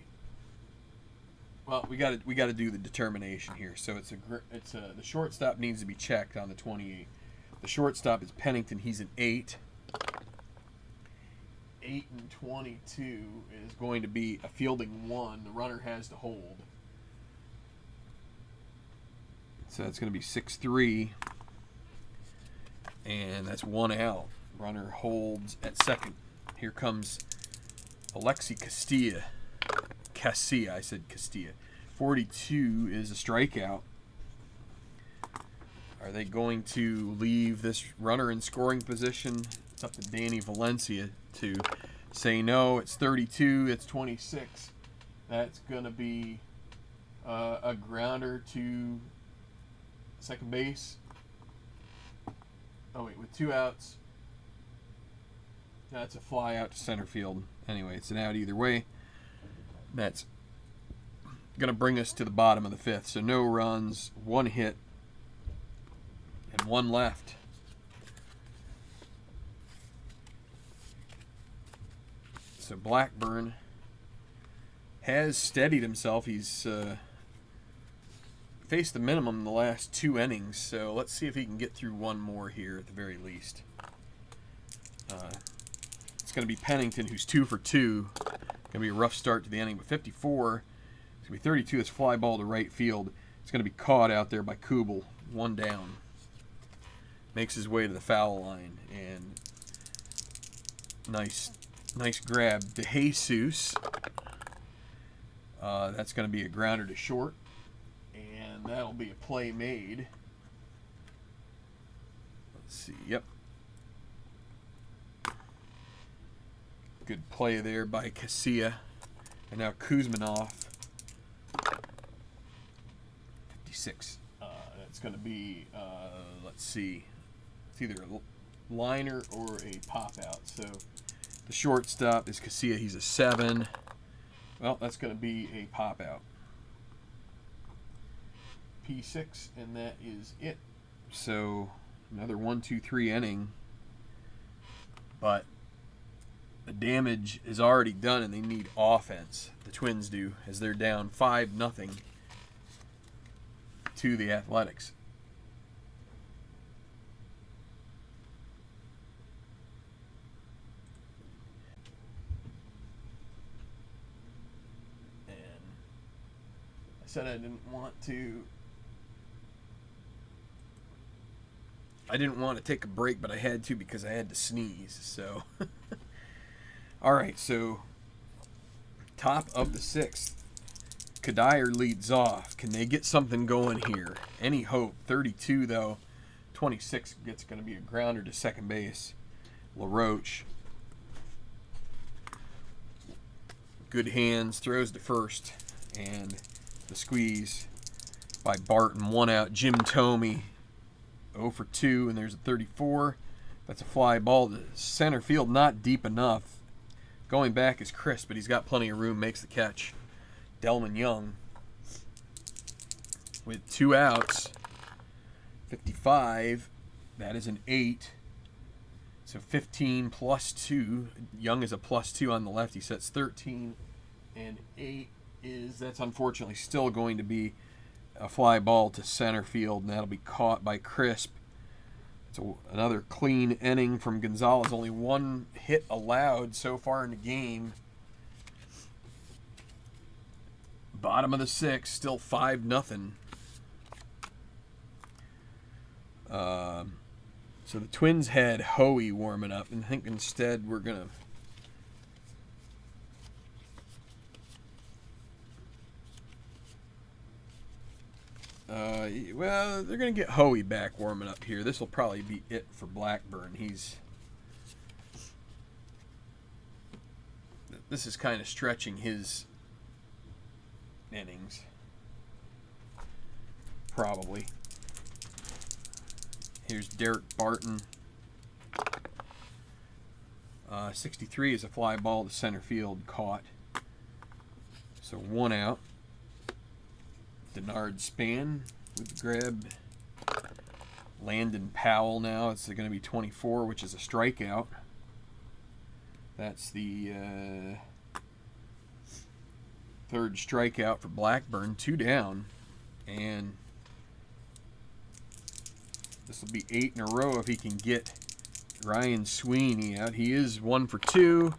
Well, we got to do the determination here. So the shortstop needs to be checked on the 28. The shortstop is Pennington. He's an 8. 8 and 22 is going to be a fielding 1. The runner has to hold. So that's going to be 6-3. And that's 1 out. Runner holds at second. Here comes Alexi Castilla. Casilla, I said Castilla. 42 is a strikeout. Are they going to leave this runner in scoring position? It's up to Danny Valencia to say no. It's 32. It's 26. That's going to be a grounder to second base. Oh, wait, with 2 outs. That's a fly out to center field. Anyway, it's an out either way. That's going to bring us to the bottom of the fifth. So no runs, 1 hit, and 1 left. So Blackburn has steadied himself. He's faced the minimum in the last 2 innings. So let's see if he can get through 1 more here at the very least. It's going to be Pennington, who's 2 for 2. Going to be a rough start to the inning, but 54. It's going to be 32. It's fly ball to right field. It's going to be caught out there by Kubel. 1 down. Makes his way to the foul line, and nice grab to Jesus. That's going to be a grounder to short, and that'll be a play made. Let's see. Yep. Good play there by Casilla. And now Kuzmanov. 56. That's going to be, let's see. It's either a liner or a pop out. So the shortstop is Casilla. He's a 7. Well, that's going to be a pop out. P6, and that is it. So another 1-2-3 inning. But the damage is already done, and they need offense. The Twins do, as they're down 5-0 to the Athletics. And I said I didn't want to take a break, but I had to because I had to sneeze. So, all right. So, top of the 6th, Kadire leads off. Can they get something going here? Any hope? 32 though. 26 gets going to be a grounder to second base. LaRoche. Good hands, throws to first, and the squeeze by Barton. 1 out. Jim Thome. 0 for 2, and there's a 34. That's a fly ball to center field, not deep enough. Going back is Chris, but he's got plenty of room, makes the catch. Delman Young with 2 outs. 55, that is an 8. So 15 plus 2. Young is a plus 2 on the left. He sets 13, and 8 that's unfortunately still going to be a fly ball to center field, and that'll be caught by Crisp. It's another clean inning from Gonzalez. Only 1 hit allowed so far in the game. Bottom of the 6th, still 5-0. So the Twins had Hoey warming up, and I think instead we're going to... well, they're going to get Hoey back warming up here. This will probably be it for Blackburn. This is kind of stretching his innings. Probably. Here's Derek Barton. 63 is a fly ball to center field, caught. So 1 out. Denard Span with the grab. Landon Powell now. It's going to be 24, which is a strikeout. That's the 3rd strikeout for Blackburn. 2 down. And this will be 8 in a row if he can get Ryan Sweeney out. He is 1 for 2.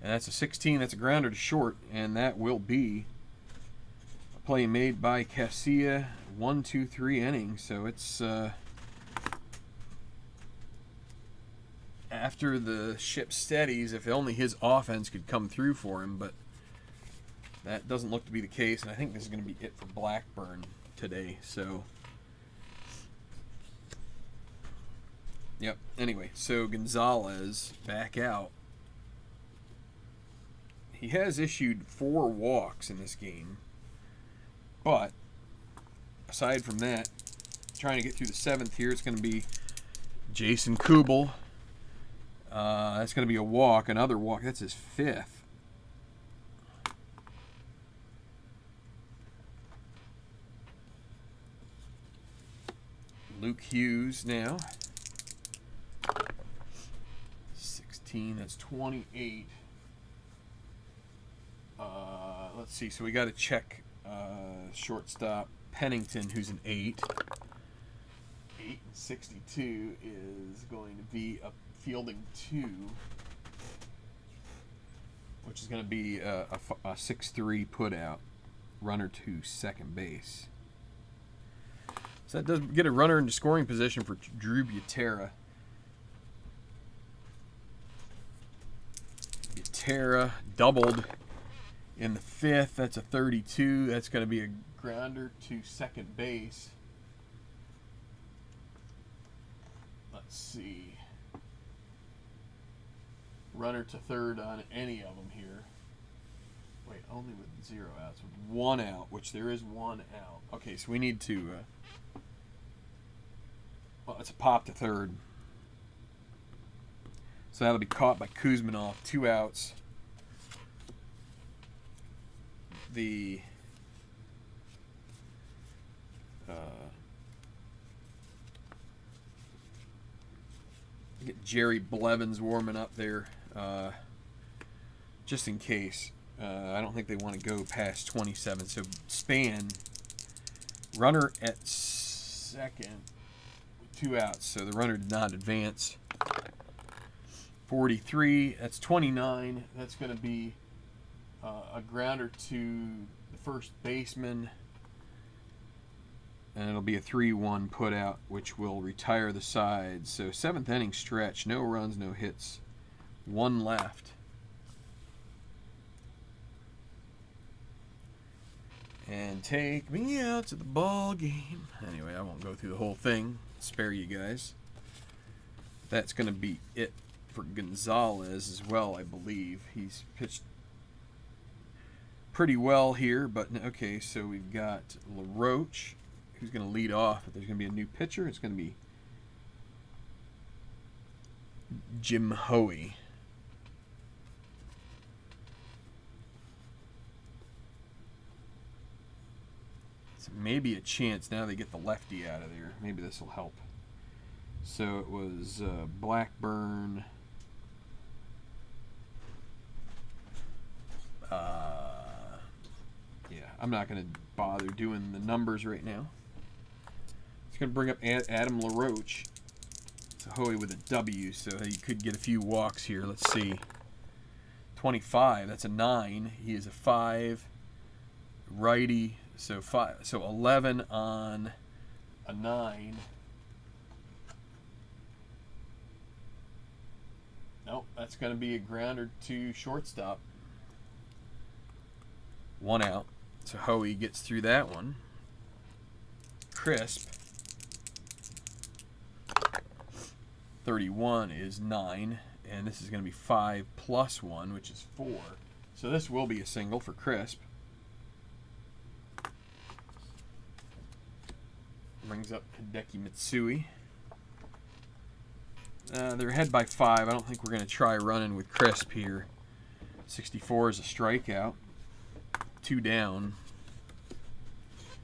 And that's a 16. That's a grounder to short. And that will be play made by Casilla. 1-2-3 innings. So it's after the ship steadies, if only his offense could come through for him, but that doesn't look to be the case, and I think this is going to be it for Blackburn today. So yep. Anyway, so Gonzalez back out. He has issued 4 walks in this game. But aside from that, trying to get through the 7th here, it's going to be Jason Kubel. That's going to be a walk, another walk. That's his 5th. Luke Hughes now. 16, that's 28. Let's see, so we got to check shortstop Pennington, who's an 8. 8 and 62 is going to be a fielding 2, which is going to be a 6-3 put out, runner to second base. So that does get a runner into scoring position for Drew Butera. Butera doubled In the 5th, that's a 32. That's going to be a grounder to second base. Let's see. Runner to third on any of them here. Wait, only with 0 outs. With 1 out, which there is 1 out. Okay, so we need to... well, it's a pop to third. So that'll be caught by Kuzmanov. 2 outs. The... get Jerry Blevins warming up there. Just in case. I don't think they want to go past 27. So Span, runner at second with 2 outs. So the runner did not advance. 43. That's 29. That's going to be a grounder to the first baseman. And it'll be a 3-1 put out, which will retire the side. So 7th inning stretch. No runs, no hits. 1 left. And take me out to the ball game. Anyway, I won't go through the whole thing. Spare you guys. That's going to be it for Gonzalez as well, I believe. He's pitched pretty well here, but okay, so we've got LaRoche, who's going to lead off. If there's going to be a new pitcher, it's going to be Jim Hoey. So maybe a chance now they get the lefty out of there. Maybe this will help. So it was Blackburn. Yeah, I'm not going to bother doing the numbers right now. It's going to bring up Adam LaRoche. It's a Hoey with a W, so he could get a few walks here. Let's see. 25, that's a 9. He is a 5. Righty, so 5. So 11 on a 9. Nope, that's going to be a grounder to shortstop. 1 out. So Hoey gets through that one. Crisp. 31 is 9. And this is going to be 5 plus 1, which is 4. So this will be a single for Crisp. Brings up Hideki Mitsui. They're ahead by 5. I don't think we're going to try running with Crisp here. 64 is a strikeout. 2 down.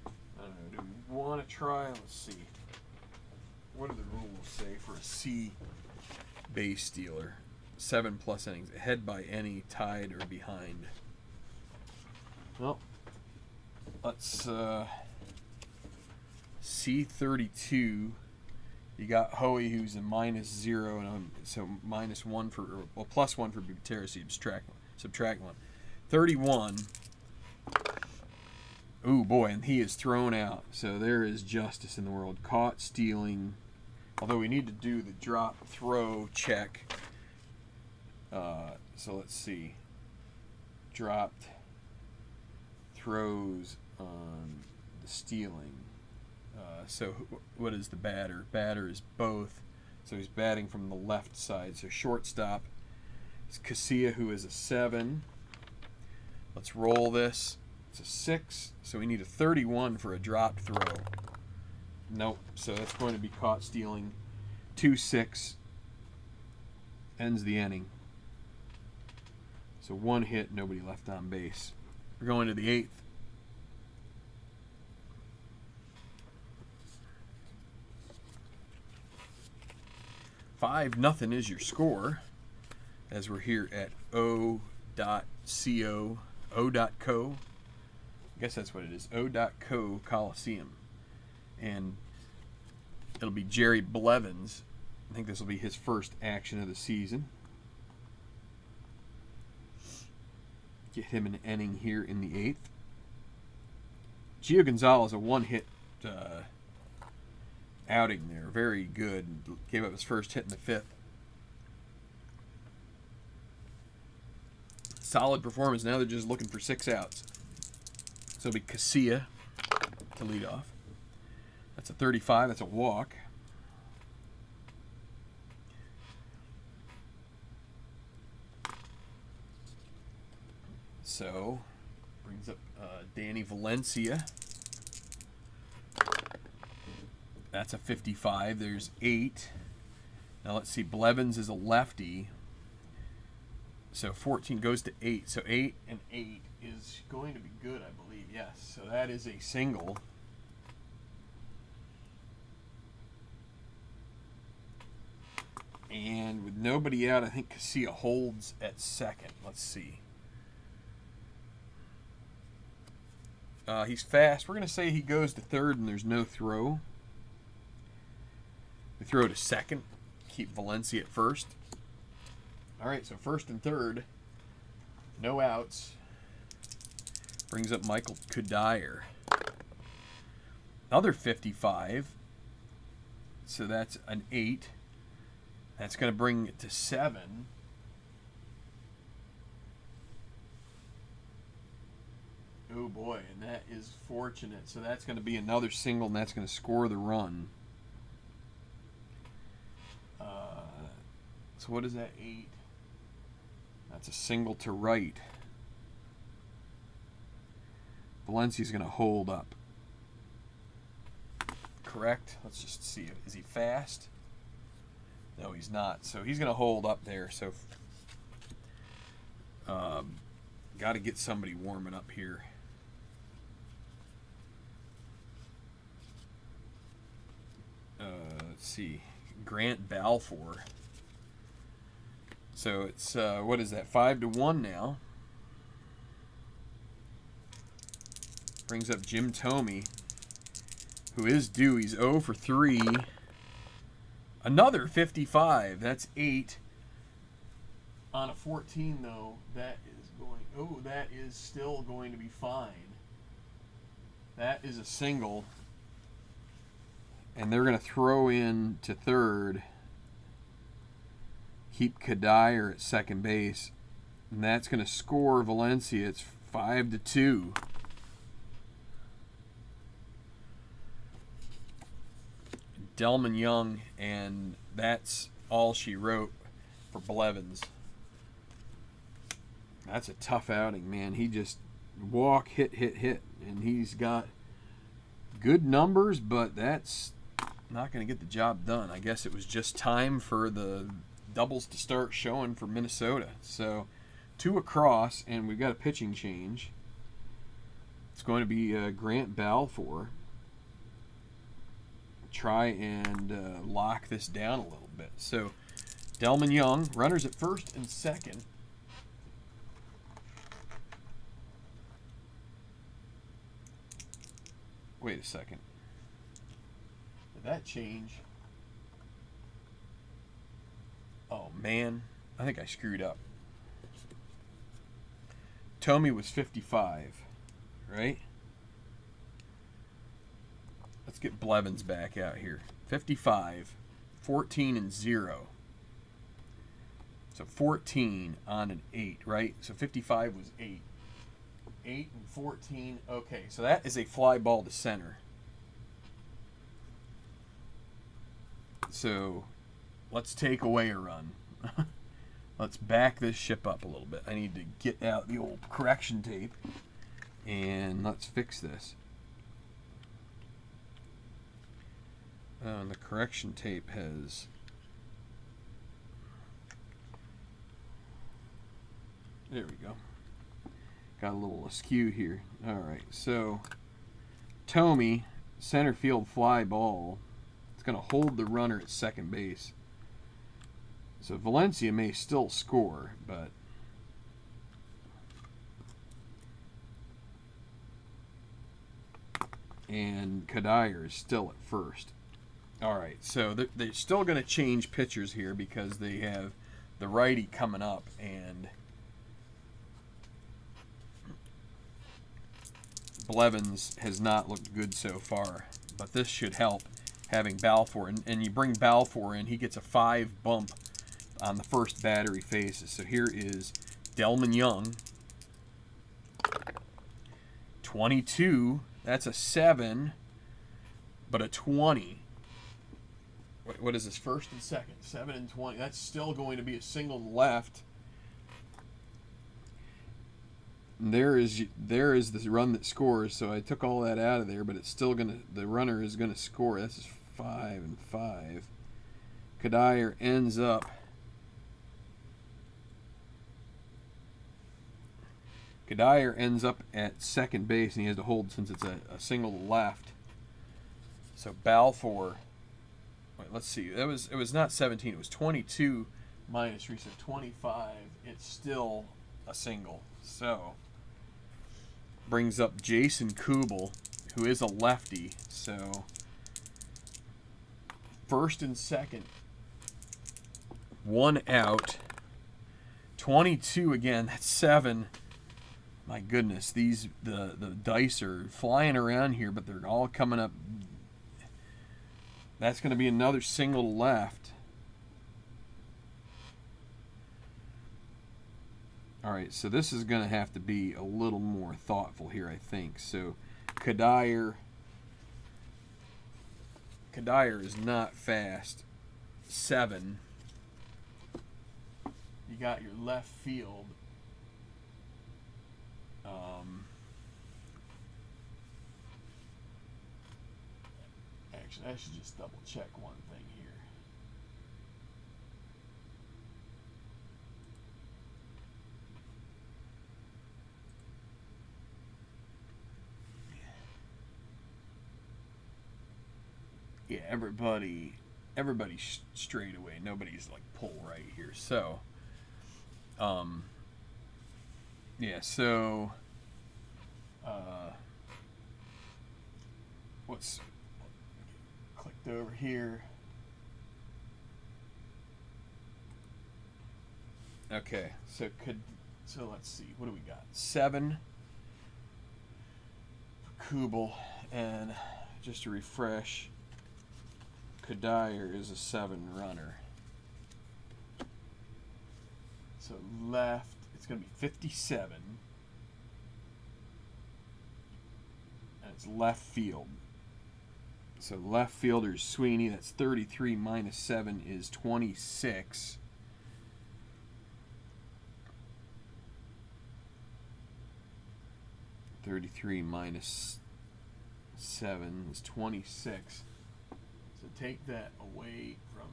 I don't know. Do we want to try? Let's see. What do the rules say for a C base stealer? 7 plus innings. Ahead by any, tied, or behind. Well, let's C32. You got Hoey, who's a -0, and so -1 for, well, +1 for Buterus. Subtract 1. 31. Ooh, boy, and he is thrown out. So there is justice in the world. Caught stealing. Although we need to do the drop throw check. So let's see. Dropped throws on the stealing. So what is the batter? Batter is both. So he's batting from the left side. So shortstop is Casilla, who is a 7. Let's roll this. It's a 6. So we need a 31 for a dropped throw. Nope. So that's going to be caught stealing. 2-6 ends the inning. So 1 hit, nobody left on base. We're going to the 8th. 5-0 is your score, as we're here at O.co. I guess that's what it is. O.co Coliseum. And it'll be Jerry Blevins. I think this will be his first action of the season. Get him an inning here in the 8th. Gio Gonzalez, a 1-hit outing there. Very good. Gave up his first hit in the 5th. Let's solid performance. Now they're just looking for 6 outs. So it'll be Casilla to lead off. That's a 35. That's a walk. So brings up Danny Valencia. That's a 55. There's 8. Now let's see. Blevins is a lefty. So 14 goes to 8. So 8 and 8 is going to be good, I believe. Yes. So that is a single. And with nobody out, I think Casilla holds at second. Let's see. He's fast. We're going to say he goes to third and there's no throw. We throw to second. Keep Valencia at first. All right, so first and third. No outs. Brings up Michael Kudayer. Another 55. So that's an 8. That's going to bring it to 7. Oh boy, and that is fortunate. So that's going to be another single, and that's going to score the run. So what is that, 8? That's a single to right. Valencia's going to hold up. Correct? Let's just see. Is he fast? No, he's not. So he's going to hold up there. So got to get somebody warming up here. Let's see. Grant Balfour. So it's, what is that, 5-1 now. Brings up Jim Thome, who is due. He's 0 for 3. Another 55. That's 8. On a 14, though, that is going, oh, that is still going to be fine. That is a single. And they're going to throw in to third. Keep Kudayer at second base. And that's going to score Valencia. It's 5-2. Delman Young, and that's all she wrote for Blevins. That's a tough outing, man. He just walk, hit, and he's got good numbers, but that's not going to get the job done. I guess it was just time for the doubles to start showing for Minnesota. So 2 across, and we've got a pitching change. It's going to be Grant Balfour. Try and lock this down a little bit. So Delman Young, runners at first and second. Wait a second. Did that change? Oh, man. I think I screwed up. Thome was 55, right? Let's get Blevins back out here. 55, 14 and 0. So 14 on an 8, right? So 55 was 8. 8 and 14. Okay, so that is a fly ball to center. So let's take away a run. Let's back this ship up a little bit. I need to get out the old correction tape, and let's fix this. And the correction tape has... There we go. Got a little askew here. Alright, so Thome, center field fly ball. It's going to hold the runner at second base. So Valencia may still score, but... And Kudayer is still at first. Alright, so they're still going to change pitchers here because they have the righty coming up, and Blevins has not looked good so far, but this should help having Balfour. And you bring Balfour in, he gets a 5 bump on the first batter he faces. So here is Delman Young. 22. That's a 7, but a 20. What is this? First and second. 7 and 20. That's still going to be a single left. And there is the run that scores. So I took all that out of there, but it's still gonna. The runner is gonna score. This is 5 and 5. Kadire ends up. Kadire ends up at second base, and he has to hold since it's a single left. So Balfour. Wait, let's see. It was not 17. It was 22 minus 3, so 25. It's still a single. So brings up Jason Kubel, who is a lefty. So first and second, 1 out. 22 again. That's 7. My goodness, the dice are flying around here, but they're all coming up. That's going to be another single left. All right, so this is going to have to be a little more thoughtful here, I think. So Kadire is not fast. 7. You got your left field. Actually, I should just double check one thing here. Yeah, everybody's straight away. Nobody's like pull right here. So, yeah. So, what's clicked over here? Okay. So let's see. What do we got? 7 for Kubel, and just to refresh. Kadire is a 7 runner. So left, it's going to be 57. And it's left field. So left fielder is Sweeney. That's 33 minus 7 is 26. (33 minus 7 is 26. So take that away from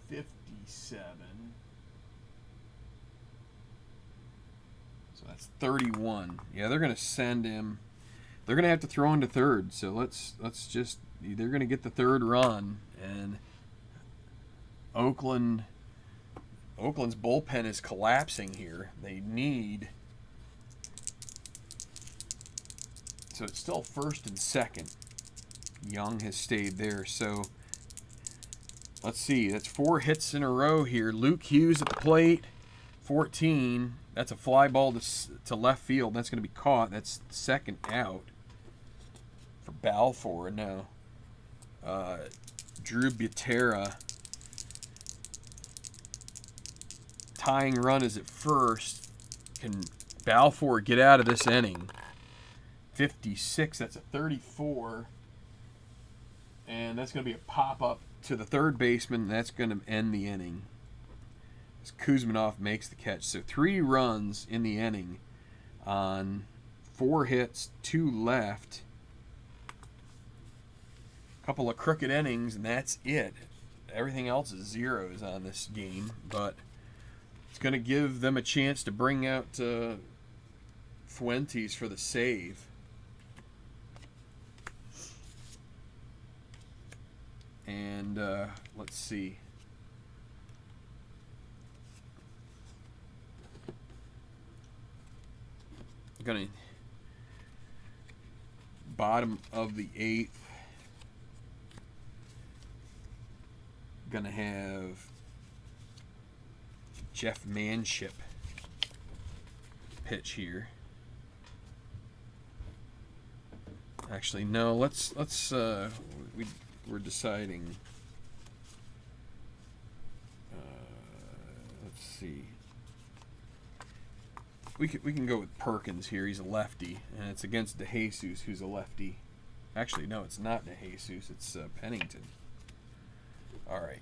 57. So that's 31. Yeah, they're going to send him. They're going to have to throw him to third. So let's just. They're going to get the third run, and Oakland's bullpen is collapsing here. They need. So it's still first and second. Young has stayed there. So let's see. That's 4 hits in a row here. Luke Hughes at the plate. 14. That's a fly ball to left field. That's going to be caught. That's second out for Balfour. No. Drew Butera. Tying run is at first. Can Balfour get out of this inning? 56. That's a 34. And that's going to be a pop-up to the third baseman. That's going to end the inning. As Kuzminov makes the catch. So 3 runs in the inning on 4 hits, 2 left. Couple of crooked innings, and that's it. Everything else is zeros on this game, but it's going to give them a chance to bring out Fuentes for the save. And let's see. I'm going to bottom of the 8th. Going to have Jeff Manship pitch here. Actually, no. Let's we're deciding. Let's see. we can go with Perkins here. He's a lefty, and it's against DeJesus, who's a lefty. Actually, no, it's not DeJesus. It's Pennington. All right.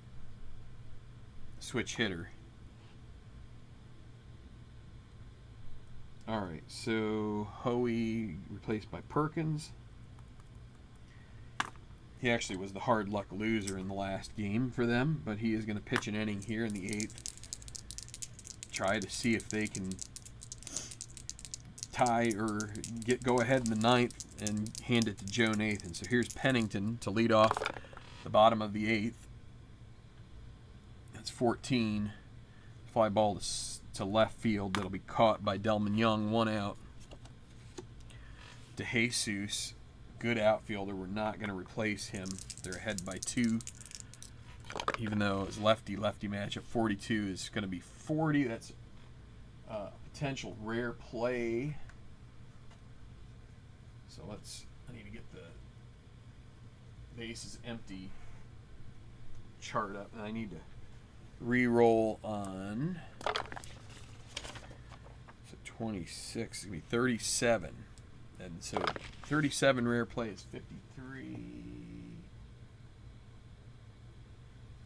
Switch hitter. All right, so Hoey replaced by Perkins. He actually was the hard luck loser in the last game for them, but he is going to pitch an inning here in the 8th. Try to see if they can tie or go ahead in the 9th and hand it to Joe Nathan. So here's Pennington to lead off the bottom of the 8th. That's 14. Fly ball to left field. That'll be caught by Delman Young. 1 out. DeJesus, good outfielder. We're not going to replace him. They're ahead by 2. Even though it's lefty-lefty matchup, 42 is going to be 40. That's a potential rare play. So I need to get the bases empty chart up, and I need to re-roll on. So 26 is going to be 37. And so 37 rare play is 53.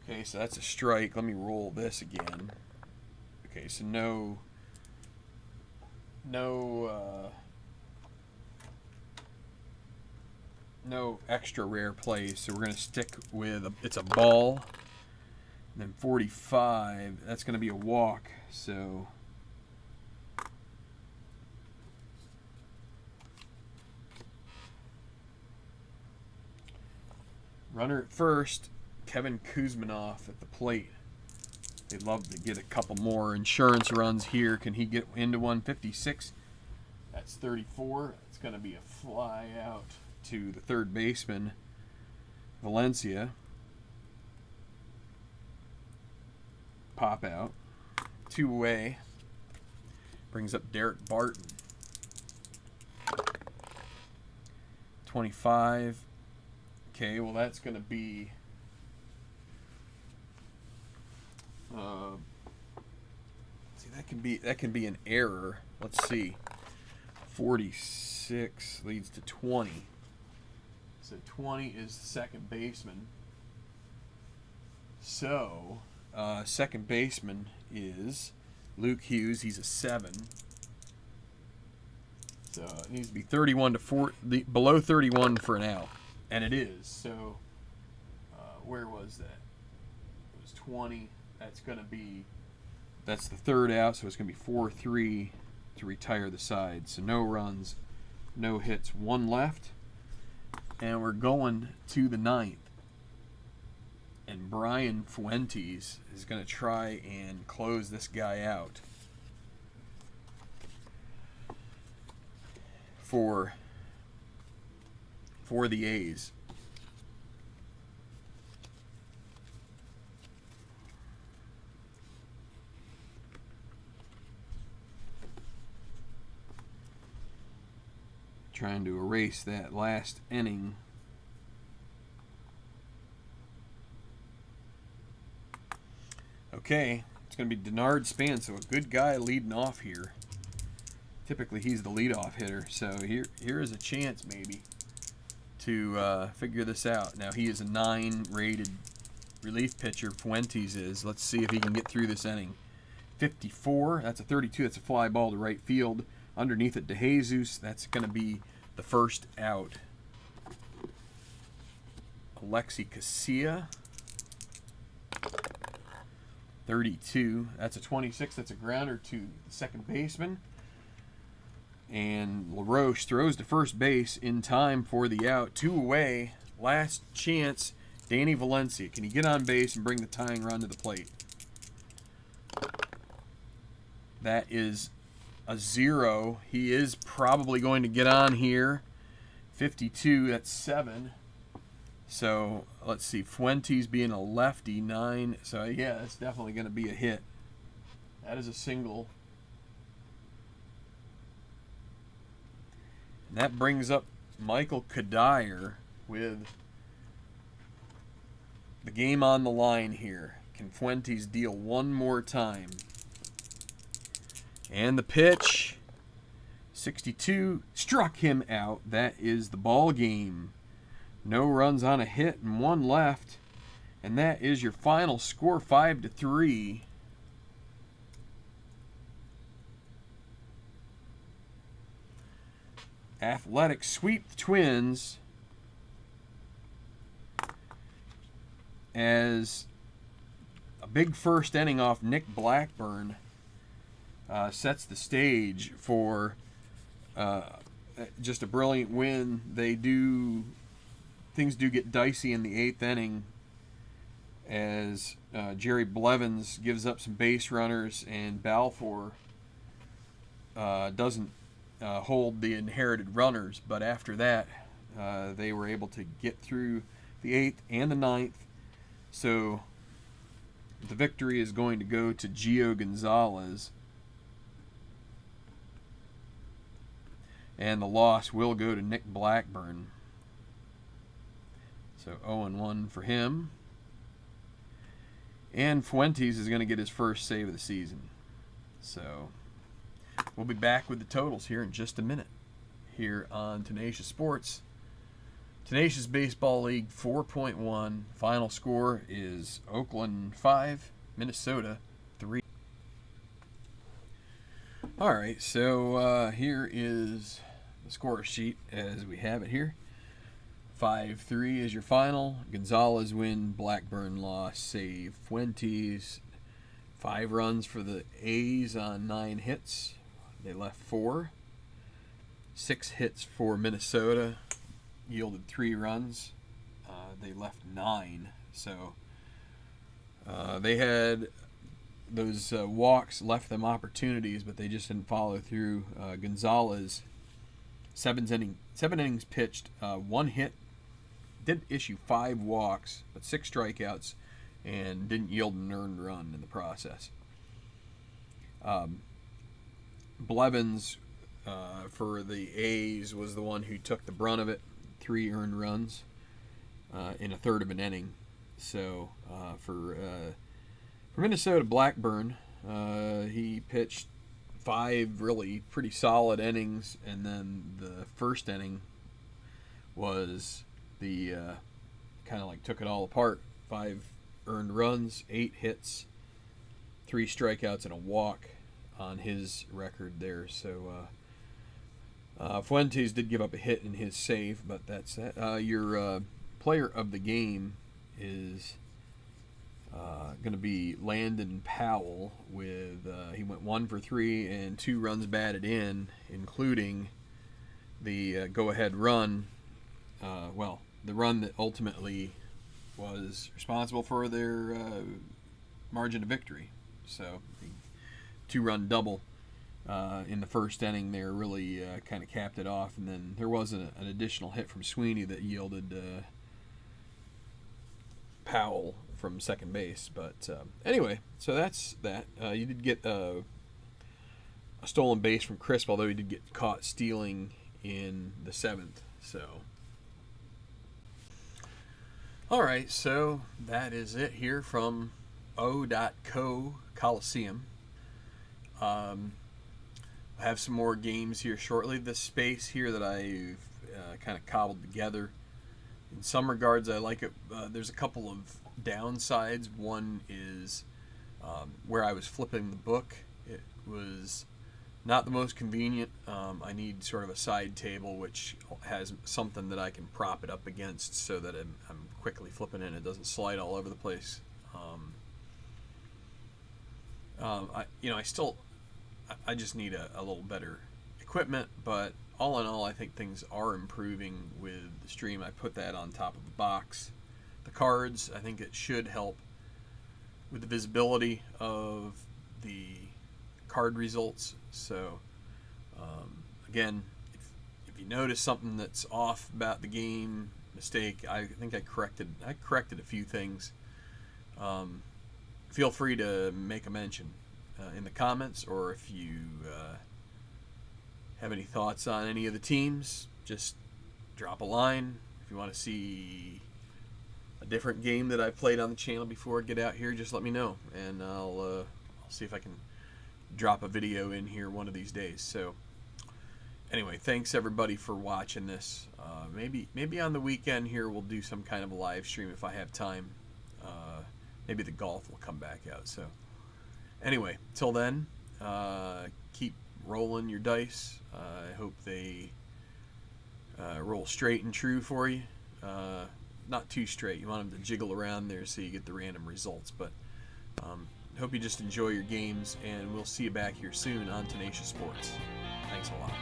Okay, so that's a strike. Let me roll this again. Okay, so no extra rare plays. So we're going to stick with it's a ball. And then 45, that's going to be a walk. So runner at first, Kevin Kuzminoff at the plate. They'd love to get a couple more insurance runs here. Can he get into 156? That's 34. It's going to be a fly out to the third baseman, Valencia. Pop out. 2 away. Brings up Derek Barton. 25. Okay, well that's going to be that can be an error. Let's see. 46 leads to 20. So 20 is the second baseman. So second baseman is Luke Hughes. He's a 7. So it needs to be 31 to 4, below 31 for an out. And it is. So where was that? It was 20. That's the third out, so it's going to be 4-3 to retire the side. So no runs, no hits, 1 left. And we're going to the 9th. And Brian Fuentes is going to try and close this guy out for the A's. Trying to erase that last inning. Okay, it's going to be Denard Span, so a good guy leading off here. Typically he's the leadoff hitter, so here is a chance maybe to figure this out. Now he is a 9 rated relief pitcher, Fuentes is. Let's see if he can get through this inning. 54, that's a 32, that's a fly ball to right field. Underneath it, DeJesus, that's going to be the first out. Alexi Casilla, 32, that's a 26, that's a grounder to the second baseman. And LaRoche throws to first base in time for the out. 2 away, last chance, Danny Valencia. Can he get on base and bring the tying run to the plate? That is a 0. He is probably going to get on here. 52, that's 7. So let's see, Fuentes being a lefty, 9. So yeah, that's definitely going to be a hit. That is a single. And that brings up Michael Kadire with the game on the line here. Can Fuentes deal one more time? And the pitch 62 struck him out. That is the ball game. No runs on a hit and one left. And that is your final score, 5-3. Athletics sweep the Twins as a big first inning off Nick Blackburn sets the stage for just a brilliant win. Things do get dicey in the 8th inning as Jerry Blevins gives up some base runners and Balfour doesn't hold the inherited runners, but after that they were able to get through the 8th and the 9th. So the victory is going to go to Gio Gonzalez, and the loss will go to Nick Blackburn. So 0-1 for him. And Fuentes is going to get his first save of the season. So we'll be back with the totals here in just a minute here on Tenacious Sports. Tenacious Baseball League 4.1. Final score is Oakland 5, Minnesota 3. All right, so here is the score sheet as we have it here. 5-3 is your final. Gonzalez win, Blackburn loss, save. Fuentes, 5 runs for the A's on 9 hits. They left 4. 6 hits for Minnesota, yielded 3 runs. They left 9. So they had those walks, left them opportunities, but they just didn't follow through. Gonzalez, 7 innings pitched, 1 hit, did issue 5 walks, but 6 strikeouts, and didn't yield an earned run in the process. Blevins for the A's was the one who took the brunt of it, 3 earned runs in a third of an inning. So for Minnesota, Blackburn, he pitched 5 really pretty solid innings, and then the first inning was the kind of like took it all apart. 5 earned runs, 8 hits, 3 strikeouts, and a walk on his record there. So Fuentes did give up a hit in his save, but that's that. Your player of the game is going to be Landon Powell with he went 1 for 3 and 2 runs batted in, including the go-ahead run. The run that ultimately was responsible for their margin of victory. So the 2-run double in the first inning there really kind of capped it off, and then there was an additional hit from Sweeney that yielded Powell from second base. But anyway, so that's that. You did get a stolen base from Crisp, although he did get caught stealing in the 7th. So all right, so that is it here from O.Co Coliseum. I have some more games here shortly. This space here that I've kind of cobbled together, in some regards I like it. There's a couple of downsides. One is where I was flipping the book. It was not the most convenient. I need sort of a side table which has something that I can prop it up against so that I'm quickly flipping it. It doesn't slide all over the place. I just need a little better equipment, but all in all, I think things are improving with the stream. I put that on top of the box. The cards, I think it should help with the visibility of the card results. So again, if you notice something that's off about the game, mistake, I think I corrected a few things. Feel free to make a mention in the comments, or if you have any thoughts on any of the teams, just drop a line. If you want to see a different game that I've played on the channel before, get out here, just let me know, and I'll see if I can drop a video in here one of these days. So Anyway, thanks everybody for watching this. Maybe on the weekend here we'll do some kind of a live stream if I have time. Maybe the golf will come back out. So anyway, till then, keep rolling your dice. I hope they roll straight and true for you. Not too straight. You want them to jiggle around there so you get the random results. But hope you just enjoy your games, and we'll see you back here soon on Tenacious Sports. Thanks a lot.